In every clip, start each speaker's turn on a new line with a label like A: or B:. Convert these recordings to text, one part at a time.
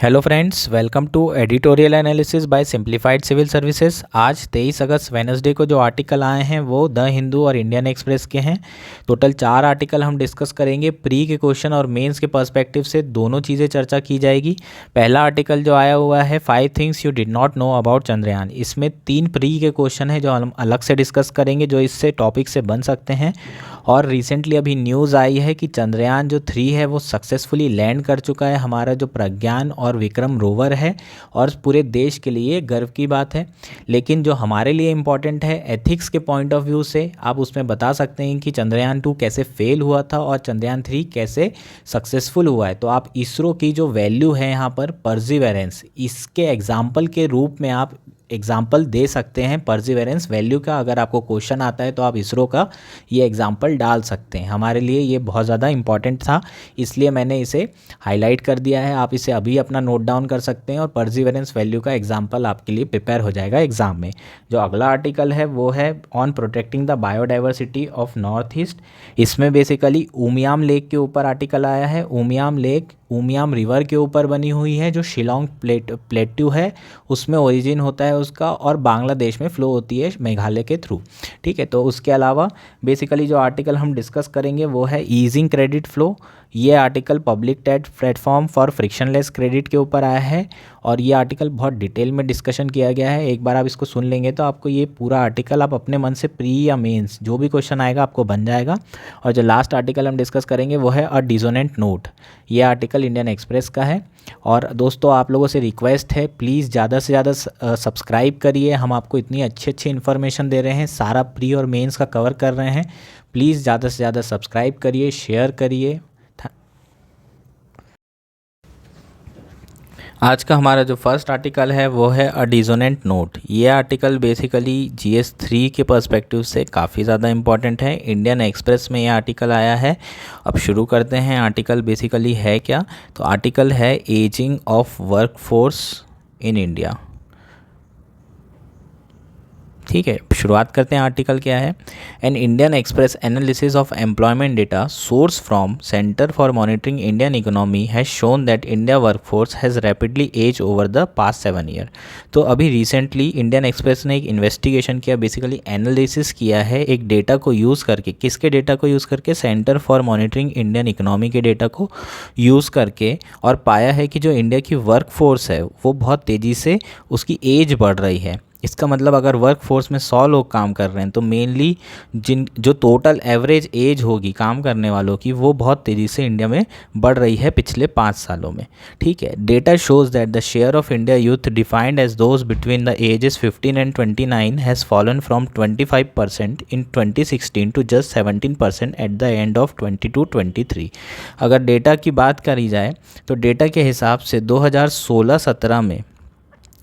A: Hello friends, welcome to editorial analysis by simplified civil services. आज 23 अगस्त Wednesday को जो article आए हैं वो द हिंदू और इंडियन एक्सप्रेस के हैं। टोटल 4 आर्टिकल हम डिस्कस करेंगे। प्री के क्वेश्चन और मेंस के पर्सपेक्टिव से दोनों चीज़ें चर्चा की जाएगी। पहला आर्टिकल जो आया हुआ है 5 things you did not know about Chandrayaan. इसमें 3 प्री के क्वेश्चन हैं जो हम अलग से डिस्कस करेंगे, जो इससे टॉपिक से बन सकते हैं। और रिसेंटली अभी न्यूज़ आई है कि चंद्रयान जो 3 है वो सक्सेसफुली लैंड कर चुका है। हमारा जो प्रज्ञान और विक्रम रोवर है, और पूरे देश के लिए गर्व की बात है। लेकिन जो हमारे लिए इम्पॉर्टेंट है एथिक्स के पॉइंट ऑफ व्यू से, आप उसमें बता सकते हैं कि चंद्रयान 2 कैसे फेल हुआ था और चंद्रयान 3 कैसे सक्सेसफुल हुआ है। तो आप इसरो की जो वैल्यू है यहाँ पर परसिवेरेंस, इसके एग्जाम्पल के रूप में आप एग्जाम्पल दे सकते हैं परसिवेरेंस वैल्यू का। अगर आपको क्वेश्चन आता है तो आप इसरो का ये एग्जाम्पल डाल सकते हैं। हमारे लिए ये बहुत ज़्यादा इंपॉर्टेंट था, इसलिए मैंने इसे हाईलाइट कर दिया है। आप इसे अभी अपना नोट डाउन कर सकते हैं और परसिवेरेंस वैल्यू का एग्जाम्पल आपके लिए प्रिपेयर हो जाएगा एग्जाम में। जो अगला आर्टिकल है वो है on protecting the biodiversity of north east. इसमें बेसिकली उमियाम लेक के ऊपर आर्टिकल आया है। उमियाम लेक उमियाम रिवर के ऊपर बनी हुई है, जो शिलोंग प्लेट्यू है उसमें ओरिजिन होता है उसका, और बांग्लादेश में फ़्लो होती है मेघालय के थ्रू। ठीक है, तो उसके अलावा बेसिकली जो आर्टिकल हम डिस्कस करेंगे वो है ईजिंग क्रेडिट फ्लो। ये article public debt platform for frictionless credit के ऊपर आया है, और ये आर्टिकल बहुत डिटेल में डिस्कशन किया गया है। एक बार आप इसको सुन लेंगे तो आपको ये पूरा आर्टिकल आप अपने मन से प्री या मेंस जो भी क्वेश्चन आएगा आपको बन जाएगा। और जो लास्ट आर्टिकल हम डिस्कस करेंगे वो है अ डिसोनेंट नोट। ये आर्टिकल इंडियन एक्सप्रेस का है। और दोस्तों, आप लोगों से रिक्वेस्ट है, प्लीज़ ज़्यादा से ज़्यादा सब्सक्राइब करिए। हम आपको इतनी अच्छी अच्छी इन्फॉर्मेशन दे रहे हैं, सारा प्री और मेंस का कवर कर रहे हैं। प्लीज़ ज़्यादा से ज़्यादा सब्सक्राइब करिए, शेयर करिए। आज का हमारा जो फर्स्ट आर्टिकल है वो है अ डिसोनेंट नोट। ये आर्टिकल बेसिकली GS 3 के पर्सपेक्टिव से काफ़ी ज़्यादा इंपॉर्टेंट है। इंडियन एक्सप्रेस में ये आर्टिकल आया है। अब शुरू करते हैं। आर्टिकल बेसिकली है क्या? तो आर्टिकल है ageing of workforce in India. ठीक है, शुरुआत करते हैं। आर्टिकल क्या है? An Indian Express analysis of employment data source from Centre for Monitoring Indian Economy has shown that India workforce has rapidly age over the past 7 year. तो अभी recently Indian express ने एक इन्वेस्टिगेशन किया, basically analysis किया है एक data को use करके। किसके डेटा को यूज़ करके? Centre for Monitoring Indian economy के डेटा को यूज़ करके, और पाया है कि जो इंडिया की वर्कफोर्स है वो बहुत तेज़ी से उसकी एज बढ़ रही है। इसका मतलब अगर वर्क फोर्स में 100 लोग काम कर रहे हैं तो मेनली जो टोटल एवरेज एज होगी काम करने वालों की, वो बहुत तेज़ी से इंडिया में बढ़ रही है पिछले 5 सालों में। ठीक है, data shows that the share of India youth defined as those between the ages 15 and 29 has fallen from 25% in 2016 to just 17% at the end of 22-23। अगर डेटा की बात करी जाए तो डेटा के हिसाब से 2016-17 में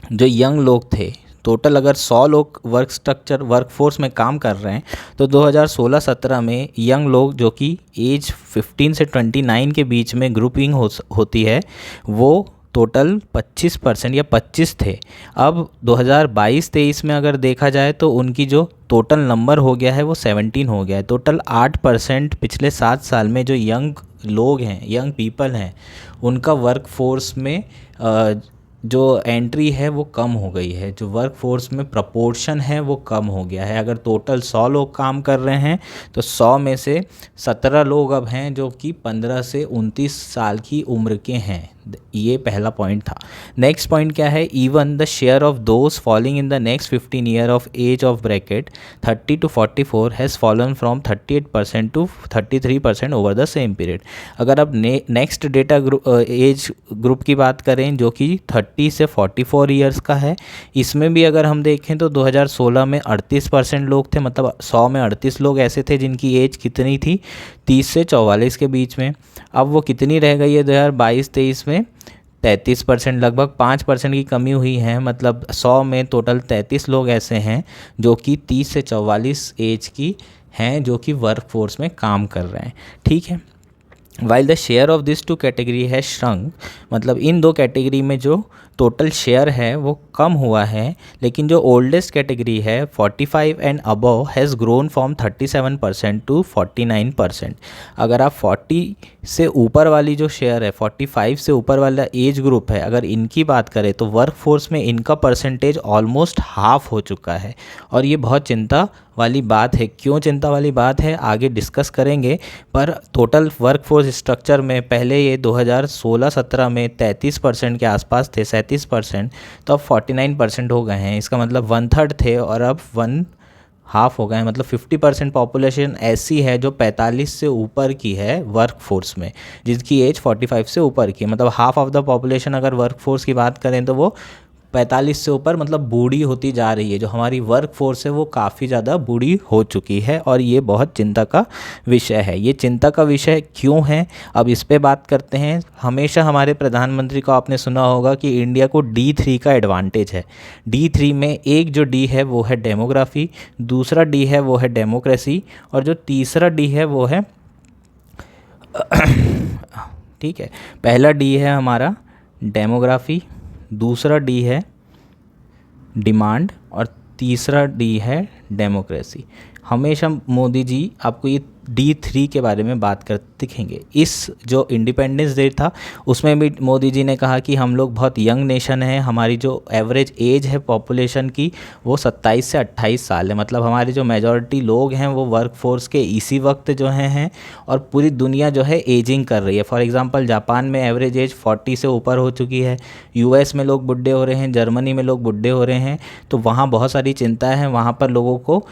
A: जो यंग लोग थे, टोटल अगर 100 लोग वर्कफोर्स में काम कर रहे हैं तो 2016-17 में यंग लोग जो कि एज 15 से 29 के बीच में ग्रुपिंग होती है, वो टोटल 25% या 25 थे। अब 2022-23 में अगर देखा जाए तो उनकी जो टोटल नंबर हो गया है वो 17 हो गया है। टोटल 8% पिछले 7 साल में जो यंग लोग हैं, यंग पीपल हैं, उनका वर्कफोर्स में जो एंट्री है वो कम हो गई है। जो वर्क फोर्स में प्रपोर्शन है वो कम हो गया है। अगर टोटल 100 लोग काम कर रहे हैं तो 100 में से 17 लोग अब हैं जो कि 15 से 29 साल की उम्र के हैं। ये पहला पॉइंट था। नेक्स्ट पॉइंट क्या है? Even the share of those falling in the next 15 year of age of bracket 30 to 44 has fallen from 38% to 33% over the same period. अगर अब नेक्स्ट डेटा एज ग्रुप की बात करें जो कि 30 से 44 ईयर्स का है, इसमें भी अगर हम देखें तो 2016 में 38% लोग थे। मतलब 100 में 38 लोग ऐसे थे जिनकी एज कितनी थी? 30 से 44 के बीच में। अब वो कितनी रह गई है 2022-23 में? 33%, लगभग 5% की कमी हुई है। मतलब 100 में टोटल 33 लोग ऐसे हैं जो कि 30 से 44 एज की हैं जो कि वर्क फोर्स में काम कर रहे हैं। ठीक है, while the share of this two category है श्रंक, मतलब इन दो कैटेगरी में जो टोटल शेयर है वो कम हुआ है, लेकिन जो ओल्डेस्ट कैटेगरी है 45 and above has grown from 37% to 49%। अगर आप 40 से ऊपर वाली जो शेयर है, 45 से ऊपर वाला एज ग्रुप है, अगर इनकी बात करें तो वर्क फोर्स में इनका परसेंटेज ऑलमोस्ट हाफ हो चुका है। और ये बहुत चिंता वाली बात है। क्यों चिंता वाली बात है आगे डिस्कस करेंगे, पर टोटल वर्क फोर्स स्ट्रक्चर में पहले ये 2016-17 में 33% के आसपास थे, 37%, तो अब 49% हो गए हैं। इसका मतलब 1/3 थे और अब 1/2 हो गए हैं। मतलब 50% पॉपुलेशन ऐसी है जो 45 से ऊपर की है वर्क फोर्स में, जिसकी एज 45 से ऊपर की है। मतलब हाफ ऑफ द पॉपुलेशन अगर वर्क फोर्स की बात करें तो वो 45 से ऊपर, मतलब बूढ़ी होती जा रही है। जो हमारी वर्क फोर्स है वो काफ़ी ज़्यादा बूढ़ी हो चुकी है और ये बहुत चिंता का विषय है। ये चिंता का विषय क्यों है, अब इस पे बात करते हैं। हमेशा हमारे प्रधानमंत्री को आपने सुना होगा कि इंडिया को D3 का एडवांटेज है। D3 में एक जो D है वो है डेमोग्राफी, दूसरा D है वो है डेमोक्रेसी, और जो तीसरा D है वो है ठीक है, पहला D है हमारा डेमोग्राफी, दूसरा डी है डिमांड और तीसरा डी है डेमोक्रेसी। हमेशा मोदी जी आपको ये D3 के बारे में बात करते दिखेंगे। इस जो इंडिपेंडेंस डे था उसमें भी मोदी जी ने कहा कि हम लोग बहुत यंग नेशन है, हमारी जो एवरेज एज है पॉपुलेशन की वो 27 से 28 साल है। मतलब हमारी जो मेजॉरिटी लोग हैं वो वर्क फोर्स के इसी वक्त जो हैं और पूरी दुनिया जो है एजिंग कर रही है। फॉर एग्जांपल जापान में एवरेज एज 40 से ऊपर हो चुकी है, US में लोग बुढ़े हो रहे हैं, जर्मनी में लोग बुढ़े हो रहे हैं। तो वहाँ बहुत सारी चिंता है, वहाँ पर लोगों को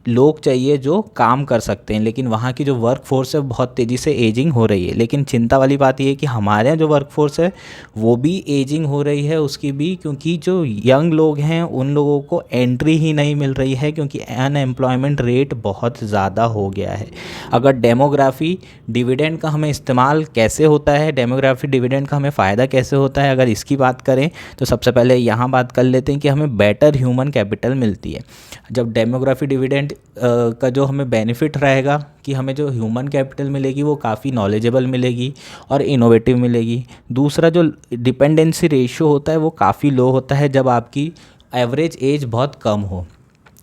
A: लोग चाहिए जो काम कर सकते हैं, लेकिन वहाँ की जो वर्क फोर्स है बहुत तेज़ी से एजिंग हो रही है। लेकिन चिंता वाली बात ये है कि हमारे यहाँ जो वर्क फोर्स है वो भी एजिंग हो रही है उसकी भी, क्योंकि जो यंग लोग हैं उन लोगों को एंट्री ही नहीं मिल रही है, क्योंकि अनएम्प्लॉयमेंट रेट बहुत ज़्यादा हो गया है। अगर डेमोग्राफी डिविडेंड का हमें इस्तेमाल कैसे होता है, डेमोग्राफी डिविडेंड का हमें फ़ायदा कैसे होता है, अगर इसकी बात करें तो सबसे पहले यहाँ बात कर लेते हैं कि हमें बेटर ह्यूमन कैपिटल मिलती है। जब डेमोग्राफी डिविडेंड का जो हमें बेनिफिट रहेगा कि हमें जो ह्यूमन कैपिटल मिलेगी वो काफ़ी नॉलेजेबल मिलेगी और इनोवेटिव मिलेगी। दूसरा जो डिपेंडेंसी रेशियो होता है वो काफ़ी लो होता है जब आपकी एवरेज एज बहुत कम हो।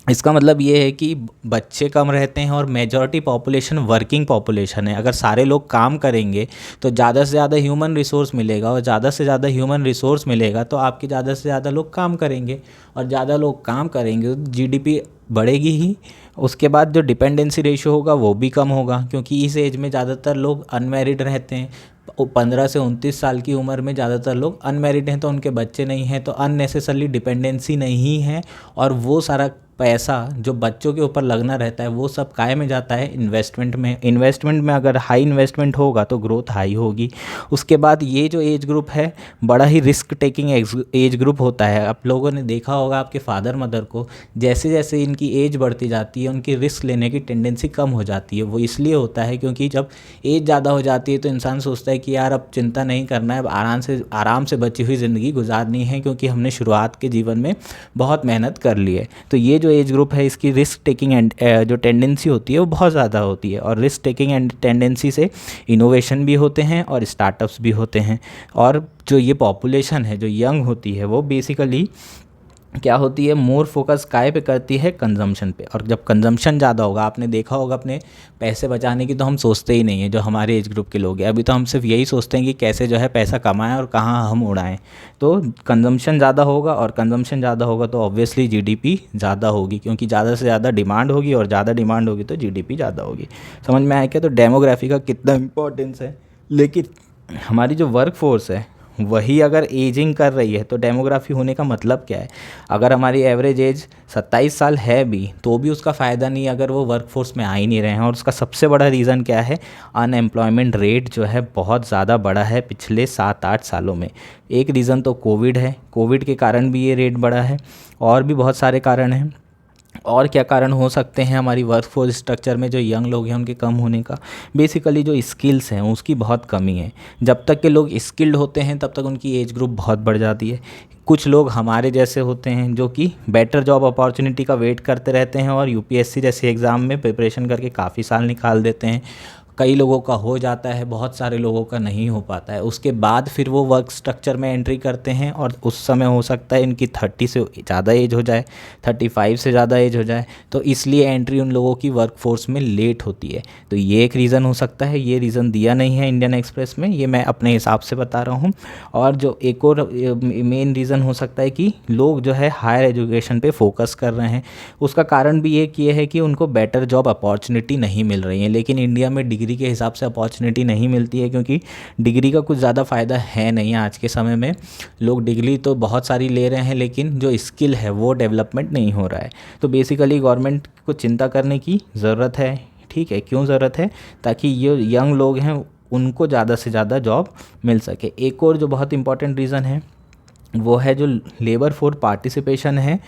A: इसका मतलब ये है कि बच्चे कम रहते हैं और मेजॉरिटी पॉपुलेशन वर्किंग पॉपुलेशन है। अगर सारे लोग काम करेंगे तो ज़्यादा से ज़्यादा ह्यूमन रिसोर्स मिलेगा, और ज़्यादा से ज़्यादा ह्यूमन रिसोर्स मिलेगा तो आपके ज़्यादा से ज़्यादा लोग काम करेंगे, और ज़्यादा लोग काम करेंगे तो GDP बढ़ेगी ही। उसके बाद जो डिपेंडेंसी रेशियो होगा वो भी कम होगा, क्योंकि इस एज में ज़्यादातर लोग अनमैरिड रहते हैं। 15 से 29 साल की उम्र में ज़्यादातर लोग अनमैरिड हैं, तो उनके बच्चे नहीं हैं, तो अननेसेसरली डिपेंडेंसी नहीं है, और वो सारा पैसा जो बच्चों के ऊपर लगना रहता है वो सब काय में जाता है, इन्वेस्टमेंट में। इन्वेस्टमेंट में अगर हाई इन्वेस्टमेंट होगा तो ग्रोथ हाई होगी। उसके बाद ये जो एज ग्रुप है बड़ा ही रिस्क टेकिंग एज ग्रुप होता है। आप लोगों ने देखा होगा आपके फादर मदर को, जैसे जैसे इनकी एज बढ़ती जाती है उनकी रिस्क लेने की टेंडेंसी कम हो जाती है। वो इसलिए होता है क्योंकि जब एज ज़्यादा हो जाती है तो इंसान सोचता है कि यार अब चिंता नहीं करना है, अब आराम से बची हुई ज़िंदगी गुजारनी है, क्योंकि हमने शुरुआत के जीवन में बहुत मेहनत कर ली है। तो ये जो एज ग्रुप है इसकी रिस्क टेकिंग एंड जो टेंडेंसी होती है वो बहुत ज़्यादा होती है, और रिस्क टेकिंग एंड टेंडेंसी से इनोवेशन भी होते हैं और स्टार्टअप्स भी होते हैं। और जो ये पॉपुलेशन है जो यंग होती है वो बेसिकली क्या होती है, मोर फोकस काय पे करती है, कंजम्पशन पे। और जब कंजम्पशन ज़्यादा होगा, आपने देखा होगा अपने पैसे बचाने की तो हम सोचते ही नहीं है, जो हमारे एज ग्रुप के लोग हैं अभी तो हम सिर्फ यही सोचते हैं कि कैसे जो है पैसा कमाएं और कहाँ हम उड़ाएं। तो कंजम्पशन ज़्यादा होगा, और कंजम्पशन ज़्यादा होगा तो ऑब्वियसली GDP ज़्यादा होगी, क्योंकि ज़्यादा से ज़्यादा डिमांड होगी, और ज़्यादा डिमांड होगी तो GDP ज़्यादा होगी। समझ में आया क्या? तो डेमोग्राफी का कितना इंपॉर्टेंस है। लेकिन हमारी जो वर्क फोर्स है वही अगर एजिंग कर रही है तो डेमोग्राफी होने का मतलब क्या है? अगर हमारी एवरेज एज 27 साल है भी तो भी उसका फ़ायदा नहीं अगर वो वर्क फोर्स में आ ही नहीं रहे हैं। और उसका सबसे बड़ा रीज़न क्या है? अनएम्प्लॉयमेंट रेट जो है बहुत ज़्यादा बढ़ा है पिछले 7-8 सालों में। एक रीज़न तो कोविड है, कोविड के कारण भी ये रेट बढ़ा है, और भी बहुत सारे कारण हैं। और क्या कारण हो सकते हैं हमारी वर्कफोर्स स्ट्रक्चर में जो यंग लोग हैं उनके कम होने का? बेसिकली जो स्किल्स हैं उसकी बहुत कमी है। जब तक के लोग स्किल्ड होते हैं तब तक उनकी एज ग्रुप बहुत बढ़ जाती है। कुछ लोग हमारे जैसे होते हैं जो कि बेटर जॉब अपॉर्चुनिटी का वेट करते रहते हैं और UPSC जैसे एग्ज़ाम में प्रिपरेशन करके काफ़ी साल निकाल देते हैं। कई लोगों का हो जाता है, बहुत सारे लोगों का नहीं हो पाता है। उसके बाद फिर वो वर्क स्ट्रक्चर में एंट्री करते हैं और उस समय हो सकता है इनकी 30 से ज़्यादा एज हो जाए, 35 से ज़्यादा एज हो जाए, तो इसलिए एंट्री उन लोगों की वर्क फोर्स में लेट होती है। तो ये एक रीज़न हो सकता है। ये रीज़न दिया नहीं है इंडियन एक्सप्रेस में, ये मैं अपने हिसाब से बता रहा हूँ। और जो एक और मेन रीज़न हो सकता है कि लोग जो है हायर एजुकेशन पे फोकस कर रहे हैं। उसका कारण भी एक ये है कि उनको बेटर जॉब अपॉर्चुनिटी नहीं मिल रही है। लेकिन इंडिया में डिग्री के हिसाब से अपॉर्चुनिटी नहीं मिलती है, क्योंकि डिग्री का कुछ ज़्यादा फ़ायदा है नहीं आज के समय में। लोग डिग्री तो बहुत सारी ले रहे हैं, लेकिन जो स्किल है वो डेवलपमेंट नहीं हो रहा है। तो बेसिकली गवर्नमेंट को चिंता करने की ज़रूरत है। ठीक है, क्यों ज़रूरत है? ताकि ये यंग लोग हैं उनको ज़्यादा से ज़्यादा जॉब मिल सके। एक और जो बहुत इंपॉर्टेंट रीज़न है वो है जो लेबर फोर्स पार्टिसिपेशन है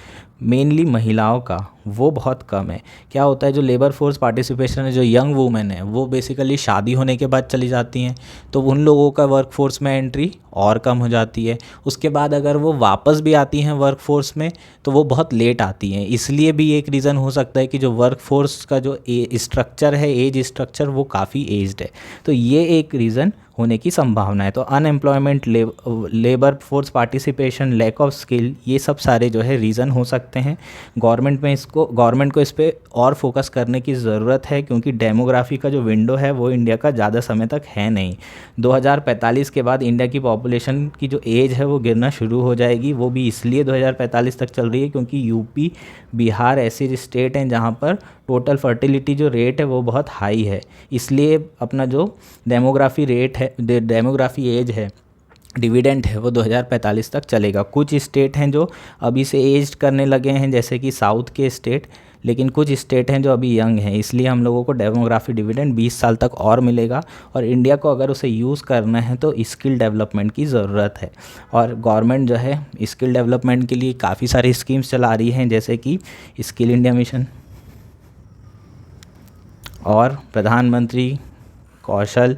A: मेनली महिलाओं का, वो बहुत कम है। क्या होता है, जो लेबर फोर्स पार्टिसिपेशन है, जो यंग वुमेन है वो बेसिकली शादी होने के बाद चली जाती हैं, तो उन लोगों का वर्क फोर्स में एंट्री और कम हो जाती है। उसके बाद अगर वो वापस भी आती हैं वर्क फोर्स में तो वो बहुत लेट आती हैं। इसलिए भी एक रीज़न हो सकता है कि जो वर्क फोर्स का जो स्ट्रक्चर है, एज स्ट्रक्चर, वो काफ़ी एज्ड है। तो ये एक रीज़न होने की संभावना है। तो unemployment, labour force participation, lack of skill, ये सब सारे जो है रीज़न हो सकते हैं। गवर्नमेंट को इस पर और फोकस करने की ज़रूरत है, क्योंकि डेमोग्राफी का जो विंडो है वो इंडिया का ज़्यादा समय तक है नहीं। 2045 के बाद इंडिया की पॉपुलेशन की जो एज है वो गिरना शुरू हो जाएगी। वो भी इसलिए 2045 तक चल रही है क्योंकि यूपी, बिहार ऐसे स्टेट हैं जहाँ पर टोटल फर्टिलिटी जो रेट है वो बहुत हाई है। इसलिए अपना जो डेमोग्राफी रेट है, डेमोग्राफी एज है, डिविडेंड है, वो 2045 तक चलेगा। कुछ स्टेट हैं जो अभी से एज करने लगे हैं, जैसे कि साउथ के स्टेट, लेकिन कुछ स्टेट हैं जो अभी यंग हैं। इसलिए हम लोगों को डेमोग्राफी डिविडेंड 20 साल तक और मिलेगा। और इंडिया को अगर उसे यूज़ करना है तो स्किल डेवलपमेंट की ज़रूरत है। और गवर्नमेंट जो है स्किल डेवलपमेंट के लिए काफ़ी सारी स्कीम्स चला रही हैं, जैसे कि स्किल इंडिया मिशन और प्रधानमंत्री कौशल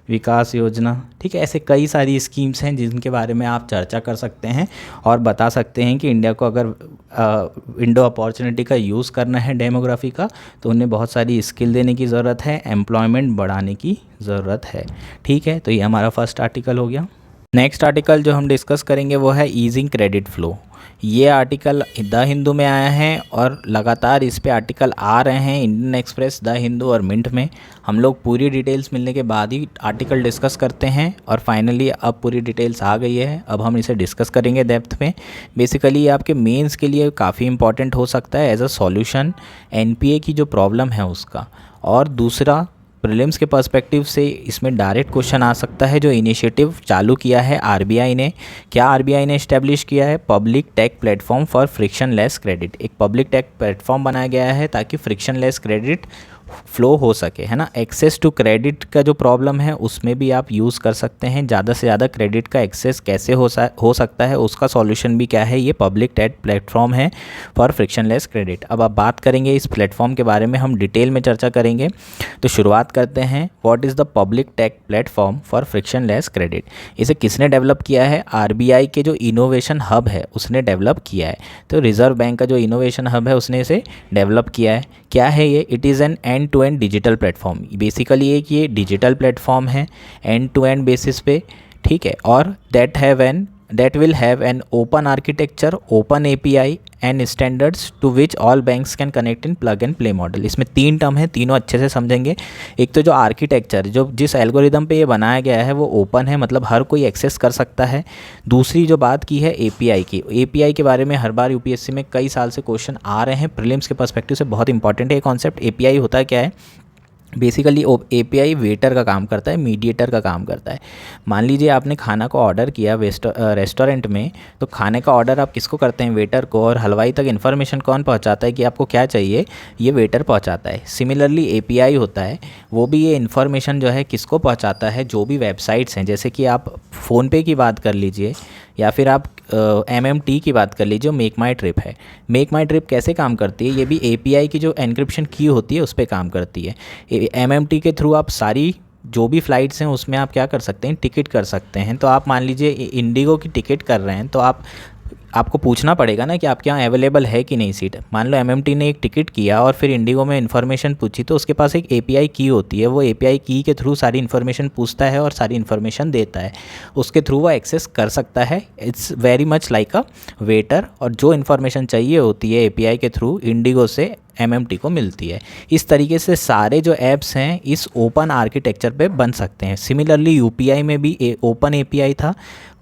A: विकास योजना। ठीक है, ऐसे कई सारी स्कीम्स हैं जिनके बारे में आप चर्चा कर सकते हैं और बता सकते हैं कि इंडिया को अगर विंडो अपॉर्चुनिटी का यूज़ करना है डेमोग्राफी का, तो उन्हें बहुत सारी स्किल देने की ज़रूरत है, एम्प्लॉयमेंट बढ़ाने की ज़रूरत है। ठीक है, तो ये हमारा फर्स्ट आर्टिकल हो गया। नेक्स्ट आर्टिकल जो हम डिस्कस करेंगे वो है ईजिंग क्रेडिट फ्लो। ये आर्टिकल द हिंदू में आया है और लगातार इस पे आर्टिकल आ रहे हैं इंडियन एक्सप्रेस, द हिंदू और मिंट में। हम लोग पूरी डिटेल्स मिलने के बाद ही आर्टिकल डिस्कस करते हैं और फाइनली अब पूरी डिटेल्स आ गई है। अब हम इसे डिस्कस करेंगे डेप्थ में। बेसिकली आपके मेंस के लिए काफ़ी इंपॉर्टेंट हो सकता है एज अ सॉल्यूशन एनपीए की जो प्रॉब्लम है उसका। और दूसरा, प्रीलिम्स के पर्सपेक्टिव से इसमें डायरेक्ट क्वेश्चन आ सकता है जो इनिशिएटिव चालू किया है आरबीआई ने। क्या आरबीआई ने इस्टेब्लिश किया है? Public take platform for frictionless credit. एक पब्लिक टेक प्लेटफॉर्म बनाया गया है ताकि फ्रिक्शनलेस क्रेडिट फ्लो हो सके, है ना। एक्सेस टू क्रेडिट का जो प्रॉब्लम है उसमें भी आप यूज़ कर सकते हैं। ज़्यादा से ज़्यादा क्रेडिट का एक्सेस कैसे हो सकता है, उसका सॉल्यूशन भी क्या है, ये पब्लिक टेक प्लेटफॉर्म है फॉर फ्रिक्शनलेस क्रेडिट। अब आप बात करेंगे इस प्लेटफॉर्म के बारे में, हम डिटेल में चर्चा करेंगे। तो शुरुआत करते हैं, what is the public take platform for frictionless credit. इसे किसने डेवलप किया है? आरबीआई के जो इनोवेशन हब है उसने डेवलप किया है। तो रिजर्व बैंक का जो इनोवेशन हब है उसने इसे डेवलप किया है। क्या है ये? It is an end to end digital platform. Basically एक ये डिजिटल प्लेटफॉर्म है एंड टू एंड बेसिस पे, ठीक है। और that will have an open architecture, open API and standards to which all banks can connect in plug and play model. इसमें 3 term है, तीनों अच्छे से समझेंगे। एक तो जो आर्किटेक्चर, जो जिस एल्गोरिदम पे ये बनाया गया है वो ओपन है, मतलब हर कोई एक्सेस कर सकता है। दूसरी जो बात की है एपीआई की, एपीआई के बारे में हर बार यूपीएससी में कई साल से क्वेश्चन आ रहे हैं, प्रीलिम्स के पर्सपेक्टिव से बहुत इंपॉर्टेंट है ये कॉन्सेप्ट। एपीआई होता क्या है? बेसिकली एपीआई वेटर का काम करता है, मीडिएटर का काम करता है। मान लीजिए आपने खाना को ऑर्डर किया रेस्टोरेंट में, तो खाने का ऑर्डर आप किसको करते हैं? वेटर को। और हलवाई तक इन्फॉर्मेशन कौन पहुंचाता है कि आपको क्या चाहिए? ये वेटर पहुंचाता है। सिमिलरली एपीआई होता है, वो भी ये इन्फॉर्मेशन जो है किसको पहुंचाता है? जो भी वेबसाइट्स हैं, जैसे कि आप फ़ोनपे की बात कर लीजिए या फिर आप MMT की बात कर लीजिए, मेक माई ट्रिप है। मेक माई ट्रिप कैसे काम करती है? ये भी एपीआई की जो एन्क्रिप्शन की होती है उस पर काम करती है। MMT के थ्रू आप सारी जो भी फ़्लाइट्स हैं उसमें आप क्या कर सकते हैं? टिकट कर सकते हैं। तो आप मान लीजिए इंडिगो की टिकट कर रहे हैं, तो आप आपको पूछना पड़ेगा ना कि आपके यहाँ अवेलेबल है कि नहीं सीट। मान लो एमएमटी ने एक टिकट किया और फिर इंडिगो में इन्फॉर्मेशन पूछी, तो उसके पास एक एपीआई की होती है, वो एपीआई की के थ्रू सारी इन्फॉर्मेशन पूछता है और सारी इन्फॉर्मेशन देता है, उसके थ्रू वो एक्सेस कर सकता है। It's very much like a waiter, और जो इन्फॉर्मेशन चाहिए होती है एपीआई के थ्रू इंडिगो से एमएमटी को मिलती है। इस तरीके से सारे जो ऐप्स हैं इस ओपन आर्किटेक्चर पे बन सकते हैं। सिमिलरली यूपीआई में भी ओपन एपीआई था।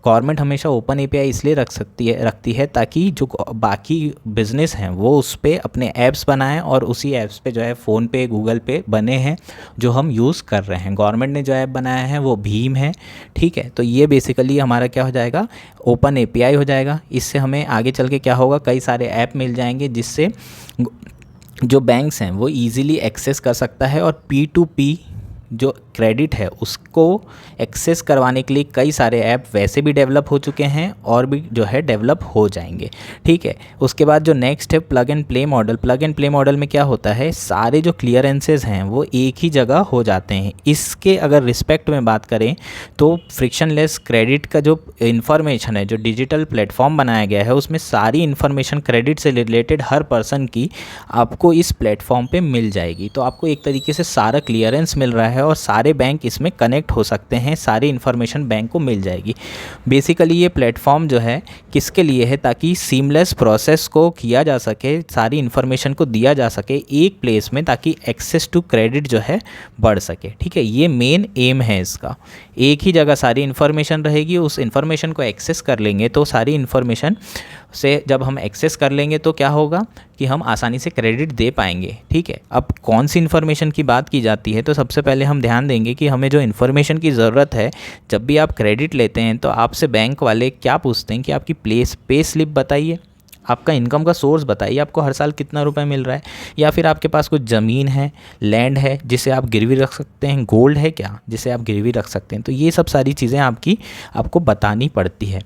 A: गवर्नमेंट हमेशा ओपन एपीआई इसलिए रखती है ताकि जो बाकी बिजनेस हैं वो उस पर अपने ऐप्स बनाएं, और उसी ऐप्स पे जो है फ़ोन पे, गूगल पे बने हैं जो हम यूज़ कर रहे हैं। गवर्नमेंट ने जो ऐप बनाया है वो भीम है, ठीक है। तो ये बेसिकली हमारा क्या हो जाएगा, ओपन एपीआई हो जाएगा। इससे हमें आगे चल के क्या होगा, कई सारे ऐप मिल जाएंगे जिससे जो बैंक्स हैं वो इजीली एक्सेस कर सकता है, और P2P जो क्रेडिट है उसको एक्सेस करवाने के लिए कई सारे ऐप वैसे भी डेवलप हो चुके हैं और भी जो है डेवलप हो जाएंगे, ठीक है। उसके बाद जो नेक्स्ट है plug and play model. Plug and play model में क्या होता है, सारे जो क्लियरेंसेस हैं वो एक ही जगह हो जाते हैं। इसके अगर रिस्पेक्ट में बात करें तो फ्रिक्शनलेस क्रेडिट का जो इन्फॉर्मेशन है, जो डिजिटल प्लेटफॉर्म बनाया गया है, उसमें सारी इन्फॉर्मेशन क्रेडिट से रिलेटेड हर पर्सन की आपको इस प्लेटफॉर्म पे मिल जाएगी। तो आपको एक तरीके से सारा क्लियरेंस मिल रहा है और सारे बैंक इसमें कनेक्ट हो सकते हैं, सारी इन्फॉर्मेशन बैंक को मिल जाएगी। बेसिकली ये प्लेटफॉर्म जो है किसके लिए है, ताकि सीमलेस प्रोसेस को किया जा सके, सारी इन्फॉर्मेशन को दिया जा सके एक प्लेस में, ताकि एक्सेस टू क्रेडिट जो है बढ़ सके, ठीक है। ये मेन एम है इसका। एक ही जगह सारी इन्फॉर्मेशन रहेगी, उस इन्फॉर्मेशन को एक्सेस कर लेंगे तो सारी इन्फॉर्मेशन से जब हम एक्सेस कर लेंगे तो क्या होगा कि हम आसानी से क्रेडिट दे पाएंगे, ठीक है। अब कौन सी इन्फॉर्मेशन की बात की जाती है, तो सबसे पहले हम ध्यान देंगे कि हमें जो इन्फॉर्मेशन की ज़रूरत है, जब भी आप क्रेडिट लेते हैं तो आपसे बैंक वाले क्या पूछते हैं कि आपकी पे स्लिप बताइए, आपका इनकम का सोर्स बताइए, आपको हर साल कितना रुपए मिल रहा है, या फिर आपके पास कुछ ज़मीन है, लैंड है जिसे आप गिरवी रख सकते हैं, गोल्ड है क्या जिसे आप गिरवी रख सकते हैं। तो ये सब सारी चीज़ें आपको बतानी पड़ती है।